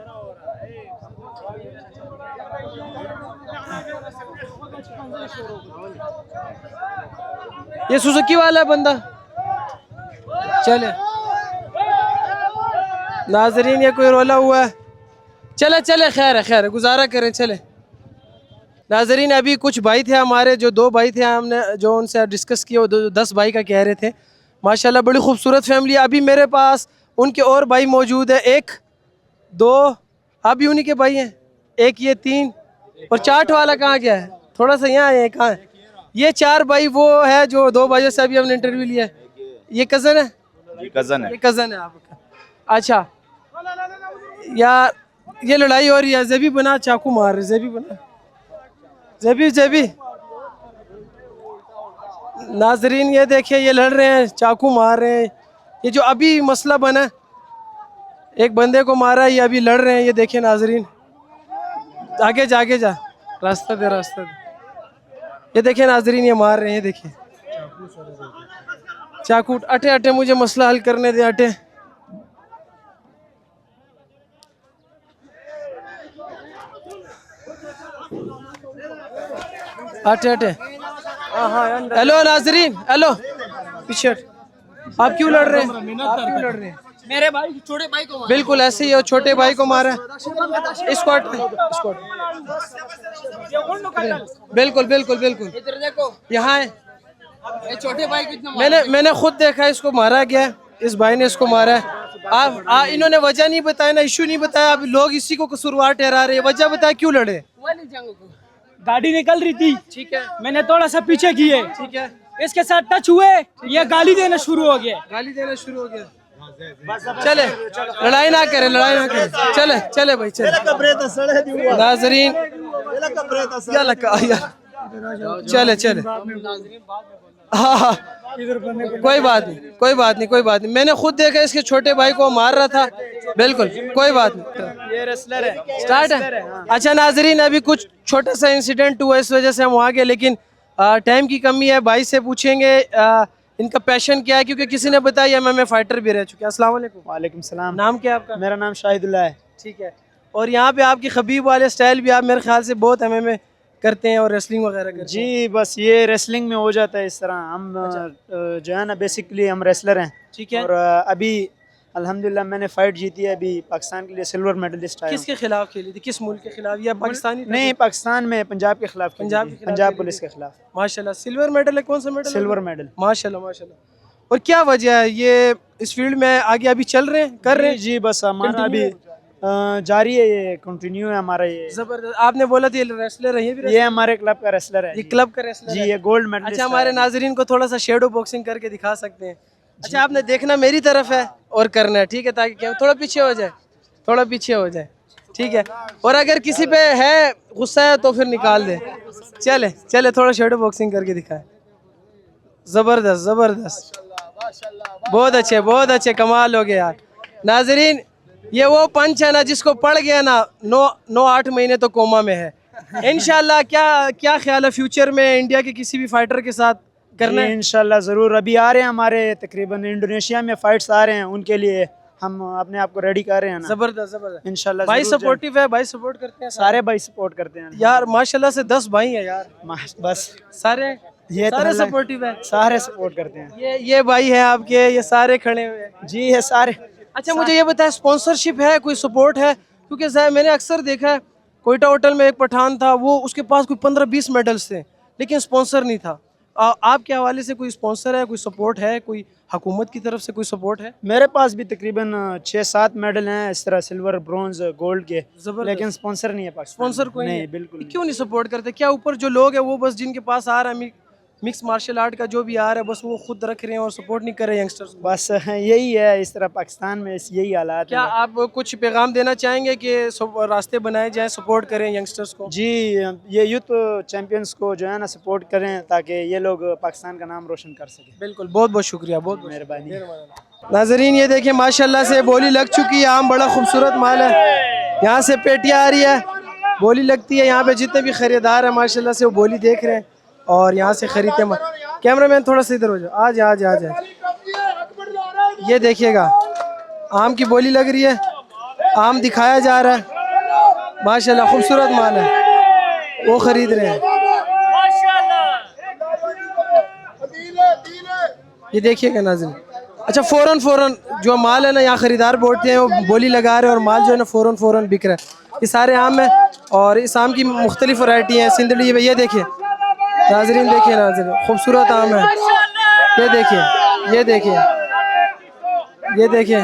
ये सुजुकी वाला है बंदा। चले नाजरीन, ये कोई रोला हुआ है? चले चले, खैर है, खैर है, गुजारा करें, चले। नाजरीन अभी कुछ भाई थे हमारे, जो 2 भाई थे, हमने जो उनसे डिस्कस किया, वो 10 भाई का कह रहे थे। माशाल्लाह बड़ी खूबसूरत फैमिली। अभी मेरे पास उनके और भाई मौजूद है, 1 2 अभी उन्हीं के भाई हैं, 1 ये 3 और 4 वाला कहाँ गया है? थोड़ा सा यहाँ है, कहाँ है? ये 4 भाई वो है जो 2 भाइयों से अभी हमने इंटरव्यू लिया है। ये कज़न है? कज़न है। ये कज़न है आपका? अच्छा यार, ये लड़ाई हो रही है। ज़ेबी बना चाकू मार रहे, ज़ेबी बना, ज़ेबी। नाजरीन ये देखिए, ये लड़ रहे हैं, चाकू मार रहे हैं। ये जो अभी मसला बना, एक बंदे को मारा, ये अभी लड़ रहे हैं। ये देखिए नाजरीन, आगे जा, रास्ता दे। ये देखिए नाजरीन, ये मार रहे हैं, देखिए चाकू। अटे मुझे मसला हल करने दे, अटे। हेलो नाजरीन, हेलो पीछे। आप क्यों लड़ रहे हैं? मेरे भाई छोटे भाई को बिल्कुल ऐसे ही, वो छोटे भाई को मारा है। स्क्वाड बिल्कुल बिल्कुल बिल्कुल इधर देखो, यहाँ है। ये छोटे भाई कितना मैंने खुद देखा है, इसको मारा गया है, इस भाई ने इसको मारा है। इन्होंने वजह नहीं बताया ना, इशू नहीं बताया, अब लोग इसी को कसूरवार ठहरा रहे हैं। वजह बताया क्यों लड़े? गाड़ी निकल रही थी, ठीक है, मैंने थोड़ा सा पीछे किए, ठीक है, इसके साथ टच हुए, ये गाली देना शुरू हो गया। गाली देना शुरू हो गया। चले लड़ाई ना करें, लड़ाई ना करें, चले चले भाई चले। नाजरीन चले चले, हाँ कोई बात नहीं, कोई बात नहीं, कोई बात नहीं। मैंने खुद देखा इसके छोटे भाई को मार रहा था। बिल्कुल कोई बात नहीं, ये रेसलर है, स्टार्ट है। अच्छा नाजरीन, अभी कुछ छोटा सा इंसिडेंट हुआ, इस वजह से हम वहाँ गए, लेकिन टाइम की कमी है। भाई से पूछेंगे इनका पैशन क्या है, क्योंकि किसी ने बताया MMA फाइटर भी रह चुके हैं। अस्सलाम वालेकुम। वालेकुम सलाम। नाम क्या है आपका? मेरा नाम शाहिदुल्लाह है। ठीक है, और यहाँ पे आपकी खबीब वाले स्टाइल भी आप मेरे ख्याल से बहुत MMA करते हैं और रेसलिंग वगैरह करते हैं। जी बस ये रेसलिंग में हो जाता है इस तरह। हम जो है ना बेसिकली हम रेसलर हैं, ठीक है। और अभी अल्हम्दुलिल्लाह मैंने फाइट जीती है, अभी पाकिस्तान के लिए सिल्वर मेडलिस्ट आया हूं। किसके खिलाफ खेली थी, किस मुल्क के खिलाफ, या पाकिस्तानी? नहीं, पाकिस्तान में पंजाब के खिलाफ, पंजाब पुलिस के खिलाफ। माशाल्लाह, सिल्वर मेडल है? कौन सा मेडल? Silver medal. माशाल्लाह माशाल्लाह। और क्या वजह है ये इस फील्ड में आगे अभी चल रहे हैं, कर रहे हैं? जी बस हमारा अभी जारी है, ये कंटिन्यू है हमारा ये। जबरदस्त। आपने बोला था ये रेसलर है, ये हमारे क्लब का रेसलर है। ये क्लब का रेसलर जी, है। ये गोल्ड मेडल। अच्छा, हमारे नाजरीन को थोड़ा सा शेडो बॉक्सिंग करके दिखा सकते हैं? अच्छा, आपने देखना मेरी तरफ है और करना है, ठीक है, ताकि क्या थोड़ा पीछे हो जाए, थोड़ा पीछे हो जाए, ठीक है। और अगर किसी पे है गुस्सा है तो फिर निकाल दे। चले चले, थोड़ा शेडो बॉक्सिंग करके दिखाए। जबरदस्त जबरदस्त, बहुत अच्छे बहुत अच्छे, कमाल हो गया यार। नाजरीन, ये वो पंच है ना जिसको पड़ गया ना 9-8 महीने तो कोमा में है। इंशाल्लाह क्या ख्याल है फ्यूचर में इंडिया के किसी भी फाइटर के साथ करना है? इंशाल्लाह ज़रूर। अभी आ रहे हैं हमारे तकरीबन इंडोनेशिया में फाइट्स आ रहे हैं, उनके लिए हम अपने आप को रेडी कर रहे हैं ना। जबरदस्त जबरदस्त। इंशाल्लाह भाई सपोर्टिव है, भाई सपोर्ट करते हैं, सारे भाई सपोर्ट करते हैं यार माशाल्लाह से 10 भाई हैं यार, बस सारे सारे सपोर्टिव है, सारे सपोर्ट करते हैं। ये भाई हैं आपके, ये सारे खड़े हुए हैं। जी ये सारे। अच्छा मुझे ये बताया, स्पॉन्सरशिप है, कोई सपोर्ट है? क्योंकि साहब मैंने अक्सर देखा है, कोयटा होटल में एक पठान था, वो उसके पास कोई 15-20 मेडल्स थे लेकिन स्पॉन्सर नहीं था। आपके हवाले से कोई स्पॉन्सर है, कोई सपोर्ट है, कोई हुकूमत की तरफ से कोई सपोर्ट है? मेरे पास भी तकरीबन 6-7 मेडल हैं इस तरह, सिल्वर, ब्रॉन्ज, गोल्ड के, लेकिन स्पॉन्सर नहीं है पाकिस्तान। स्पॉन्सर कोई नहीं, बिल्कुल। क्यों नहीं सपोर्ट करते? क्या ऊपर जो लोग हैं वो बस जिनके पास आ रहा है मिक्स मार्शल आर्ट का जो भी आ रहा है बस वो खुद रख रहे हैं और सपोर्ट नहीं कर रहे यंगस्टर्स को? बस यही है इस तरह पाकिस्तान में, यही हालात। क्या आप कुछ पैगाम देना चाहेंगे कि रास्ते बनाए जाएं, सपोर्ट करें यंगस्टर्स को? जी, ये यूथ चैंपियंस को जो है ना सपोर्ट करें ताकि ये लोग पाकिस्तान का नाम रोशन कर सकें। बिल्कुल, बहुत बहुत शुक्रिया, बहुत मेहरबानी। नाजरीन ये देखिए माशाल्लाह से बोली लग चुकी है, आम बड़ा खूबसूरत माल है। यहाँ से पेटियाँ आ रही है, बोली लगती है। यहाँ पे जितने भी खरीदार हैं माशाल्लाह से वो बोली देख रहे हैं और यहाँ से खरीदते हैं। कैमरामैन थोड़ा सा इधर हो जाओ, आ जा आ जा आ जा। ये देखिएगा आम की बोली लग रही है, आम दिखाया जा रहा है, माशाल्लाह खूबसूरत माल है, वो खरीद रहे हैं। ये देखिएगा नाज़रीन। अच्छा, फ़ौरन जो माल है ना यहाँ खरीदार बोलते हैं वो बोली लगा रहे हैं और माल जो है ना फ़ौरन बिक रहा है। ये सारे आम है और इस आम की मुख्तलिफ वैरायटी है। सिंदड़ी ये देखिए नाजरीन, देखिए नाजरीन, खूबसूरत आम है। ये देखिए ये देखिए ये देखिए,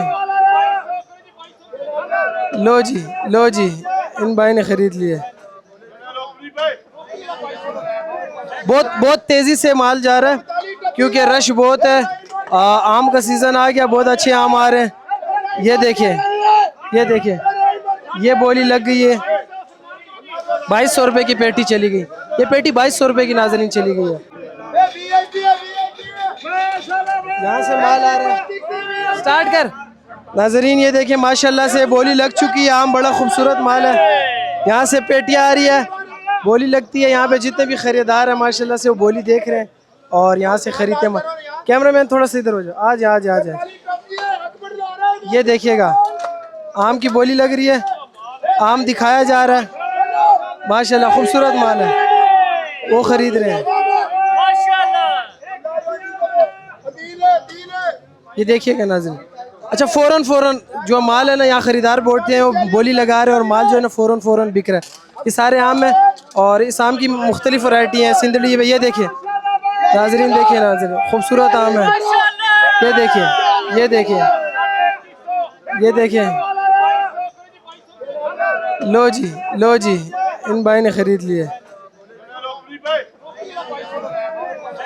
लो जी इन भाई ने खरीद लिए। बहुत तेज़ी से माल जा रहा है क्योंकि रश बहुत है, आम का सीज़न आ गया, बहुत अच्छे आम आ रहे हैं। ये देखिए ये बोली लग गई है, 2200 रुपये की पेटी चली गई। ये पेटी 2200 रुपये की नाज़रीन चली गई है। यहाँ से माल आ रहा है, स्टार्ट कर नाज़रीन। ये देखिए माशाल्लाह से बोली लग चुकी है, आम बड़ा खूबसूरत माल है। यहाँ से पेटियाँ आ रही है, बोली लगती है। यहाँ पे जितने भी खरीदार हैं माशाल्लाह से वो बोली देख रहे हैं और यहाँ से खरीदते हैं। कैमरामैन थोड़ा सा इधर हो जाओ, आ जा। ये देखिएगा आम की बोली लग रही है, आम दिखाया जा रहा है, माशाल्लाह खूबसूरत माल है, वो खरीद रहे हैं। ये देखिएगा नाज़रीन। अच्छा फ़ौरन जो माल है ना यहाँ ख़रीदार बोलते हैं वो बोली लगा रहे हैं और माल जो है ना फ़ौरन बिक रहा है। ये सारे आम हैं और इस आम की मुख्तलिफ वैरायटी हैं। सिंदड़ी ये देखिए नाजरीन, देखिए नाजरीन, खूबसूरत आम है। ये देखिए, ये देखिए, ये देखिए, लो जी इन भाई ने ख़रीद लिए।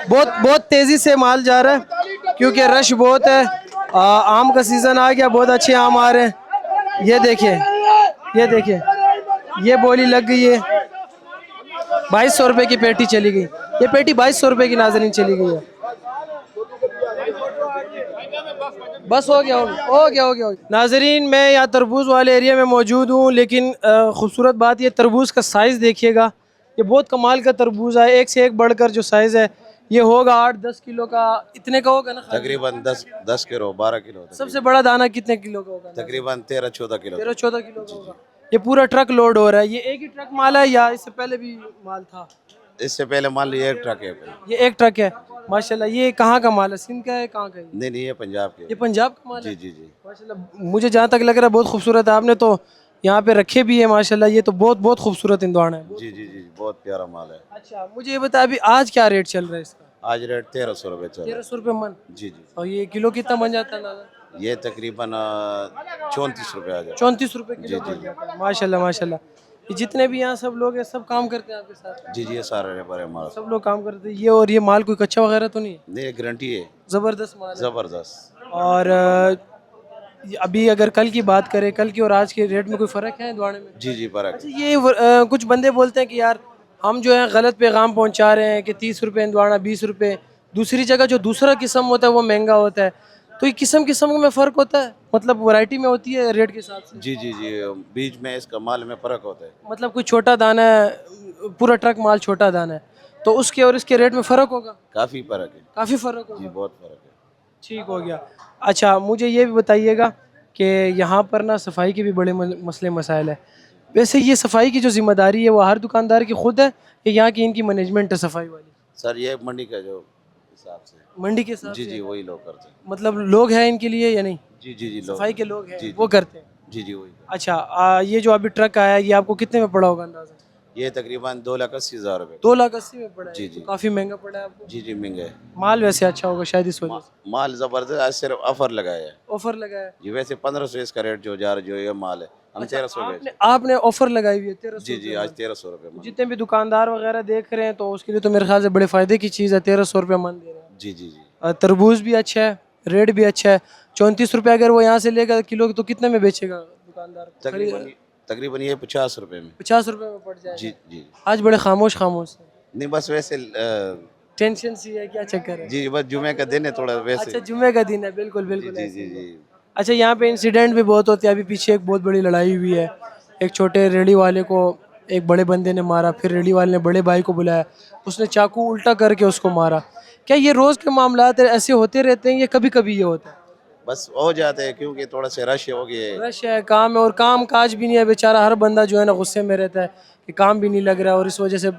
बहुत तेज़ी से माल जा रहा है क्योंकि रश बहुत है। आम का सीज़न आ गया, बहुत अच्छे आम आ रहे हैं। ये देखिए, ये देखिए, ये बोली लग गई है। 2200 रुपये की पेटी चली गई। ये पेटी 2200 रुपये की नाज़रीन चली गई है। बस हो गया। नाज़रीन मैं यहाँ तरबूज वाले एरिया में मौजूद हूँ, लेकिन खूबसूरत बात ये तरबूज का साइज़ देखिएगा। ये बहुत कमाल का तरबूज है, एक से एक बढ़कर जो साइज़ है। ये होगा 8-10 किलो का, इतने का होगा ना तकरीबन 10 किलो 12 किलो। सबसे बड़ा दाना कितने किलो का होगा? तकरीबन 13-14 किलो। 13-14 किलो का होगा। ये पूरा ट्रक लोड हो रहा है। ये एक ही ट्रक माल है या इससे पहले भी माल था? इससे पहले मान लीजिए एक ट्रक है। ये एक ट्रक है माशाल्लाह। ये कहाँ का माल है? सिंध का है? कहाँ का है? नहीं ये पंजाब के। ये पंजाब का माल है? जी माशाल्लाह। मुझे जहाँ तक लग रहा है बहुत खूबसूरत है। आपने तो यहाँ पे रखे भी है माशाल्लाह। ये तो बहुत खूबसूरत इंदवाना है। जी बहुत प्यारा माल है। अच्छा मुझे ये बता अभी आज क्या रेट चल रहा है इसका? आज रेट 1300 रुपये चल रहा है। 1300 रुपये मन? जी। और ये किलो कितना बन जाता है? ये तकरीबन 34 रुपये आ जाए। 34 रुपये किलो बन जाता है। माशाल्लाह। ये जितने भी यहाँ सब लोग हैं सब काम करते हैं आपके साथ? जी ये सारे लेबर है हमारा। सब लोग काम करते हैं। ये और ये माल कोई कच्चा वगैरह तो नहीं है? नहीं गारंटी है। ज़बरदस्त माल है। ज़बरदस्त। और अभी अगर कल की बात करें, कल की और आज के रेट में कोई फ़र्क है द्वाड़े में? जी फ़र्क। अच्छा ये कुछ बंदे बोलते हैं कि यार हम जो है गलत पैगाम पहुंचा रहे हैं कि 30 रुपये इंदवाड़ा 20 रुपये, दूसरी जगह जो दूसरा किस्म होता है वो महंगा होता है। तो ये किस्म में फ़र्क होता है, मतलब वैरायटी में होती है रेट के हिसाब से? जी बीच में इसका माल में फ़र्क होता है। मतलब कोई छोटा दाना है, पूरा ट्रक माल छोटा दाना है, तो उसके और इसके रेट में फ़र्क होगा? काफ़ी फ़र्क है। काफ़ी फ़र्क होगा? जी बहुत फ़र्क है। ठीक हो गया। अच्छा मुझे ये भी बताइएगा कि यहाँ पर ना सफाई के भी बड़े मसले मसाइल है। वैसे ये सफाई की जो जिम्मेदारी है वो हर दुकानदार की खुद है कि यहाँ की इनकी मैनेजमेंट है सफाई वाली? सर ये मंडी का जो हिसाब से। मंडी के हिसाब से? जी वही लोग करते हैं। मतलब लोग हैं इनके लिए या नहीं? जी सफाई के लोग हैं वो करते हैं? जी वही। अच्छा ये जो अभी ट्रक आया ये आपको कितने में पड़ा होगा अंदाज़ा? ये तकरीबन 2,80,000 रुपये। 2,80,000 में पड़ा है? जी। काफ़ी महंगा पड़ा है आपको? जी महंगा है। माल वैसे अच्छा होगा शायद इस वजह से? माल ज़बरदस्त। आज सिर्फ ऑफर लगाया है। ऑफर लगाया है? जी वैसे 1500 इसका रेट जो जा रहा जो ये माल है हम 1300 आपने ऑफर लगाई हुई है 1300? जी आज 1300 रुपये। जितने भी दुकानदार वगैरह देख रहे हैं तो उसके लिए तो मेरे ख्याल से बड़े फ़ायदे की चीज़ है। 1300 रुपये मन दे रहे हैं। जी। तरबूज भी अच्छा है, रेट भी अच्छा है। 34 रुपये अगर वो यहाँ से लेगा किलो तो कितने में बेचेगा दुकानदार? तकरीबन ये 50 रुपये में। 50 रुपये में पड़ जाएगा? जी। आज बड़े खामोश नहीं बस वैसे टेंशन सी है, क्या चक्कर है? जी बस जुमे का दिन है थोड़ा वैसे। अच्छा जुमे का दिन है, बिल्कुल जी। अच्छा यहाँ पे इंसिडेंट भी बहुत होते हैं। अभी पीछे एक बहुत बड़ी लड़ाई हुई है, एक छोटे रेडी वाले को एक बड़े बंदे ने मारा, फिर रेडी वाले ने बड़े भाई को बुलाया, उसने चाकू उल्टा करके उसको मारा। क्या ये रोज़ के मामलात ऐसे होते रहते हैं या कभी कभी ये होता है? बस हो जाते हैं क्योंकि थोड़ा सा रश हो गया है। रश है, काम है और काम काज भी नहीं है। बेचारा हर बंदा जो है ना गुस्से में रहता है कि काम भी नहीं लग रहा है और इस वजह से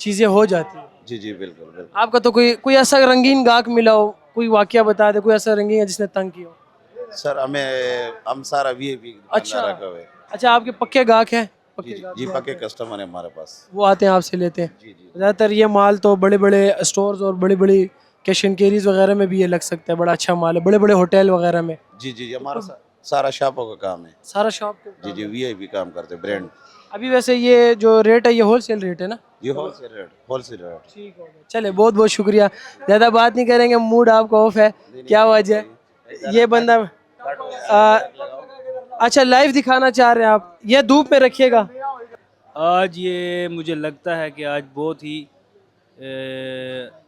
चीज़ें हो जाती हैं। जी बिल्कुल। आपका तो कोई ऐसा रंगीन गाहक मिला हो, कोई वाकया बता दे, कोई ऐसा रंगीन है जिसने तंग किया हो? सर हम सारा VIP अच्छा रखा हुआ है। अच्छा आपके पक्के गाहक हैं? जी पक्के कस्टमर है हमारे पास। वो आते हैं आपसे लेते हैं? जी। ज़्यादातर ये माल तो बड़े बड़े स्टोर्स और बड़ी बड़ी कैश एंड कैरीज वगैरह में भी ये लग सकता है। बड़ा अच्छा माल है बड़े बड़े होटल वगैरह में। जी हमारा सारा शॉपों का काम है। सारा शॉप का? जी VIP काम करते हैं ब्रांड। अभी वैसे ये जो रेट है ये होलसेल रेट है ना? ये होलसेल रेट। ठीक हो गया, चले बहुत शुक्रिया। ज़्यादा बात नहीं करेंगे, मूड आपका ऑफ है। क्या वजह है? ये बंदा अच्छा लाइव दिखाना चाह रहे हैं आप? ये धूप में रखिएगा। आज ये मुझे लगता है कि आज बहुत ही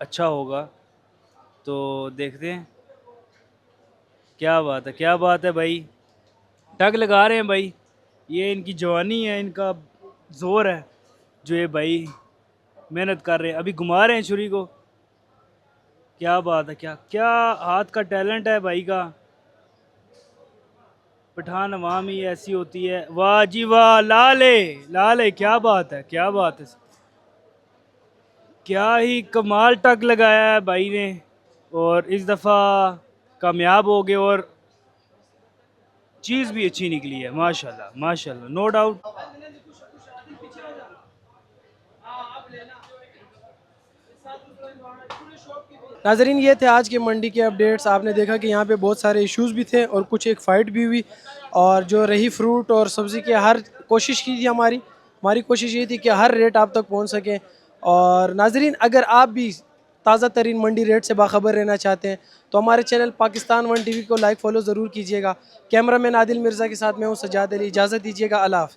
अच्छा होगा, तो देखते हैं। क्या बात है भाई, टग लगा रहे हैं भाई। ये इनकी जवानी है, इनका जोर है जो ये भाई मेहनत कर रहे हैं। अभी घुमा रहे हैं छुरी को। क्या बात है, क्या हाथ का टैलेंट है भाई का। पठान अवाम ही ऐसी होती है। वाह जी वाह, लाले क्या बात है। क्या ही कमाल टक लगाया है भाई ने और इस दफ़ा कामयाब हो गए और चीज़ भी अच्छी निकली है माशाल्लाह माशाल्लाह, नो डाउट। नाजरीन, ये थे आज की मंडी के अपडेट्स। आपने देखा कि यहाँ पे बहुत सारे इश्यूज़ भी थे और कुछ एक फ़ाइट भी हुई, और जो रही फ्रूट और सब्ज़ी की हर कोशिश की थी हमारी कोशिश ये थी कि हर रेट आप तक पहुँच सके। और नाजरीन, अगर आप भी ताज़ा तरीन मंडी रेट से बाखबर रहना चाहते हैं तो हमारे चैनल पाकिस्तान वन TV को लाइक फॉलो ज़रूर कीजिएगा। कैमरामैन आदिल मिर्ज़ा के साथ मैं हूँ सजाद अली, इजाज़त दीजिएगा, अल्लाह हाफ़िज़।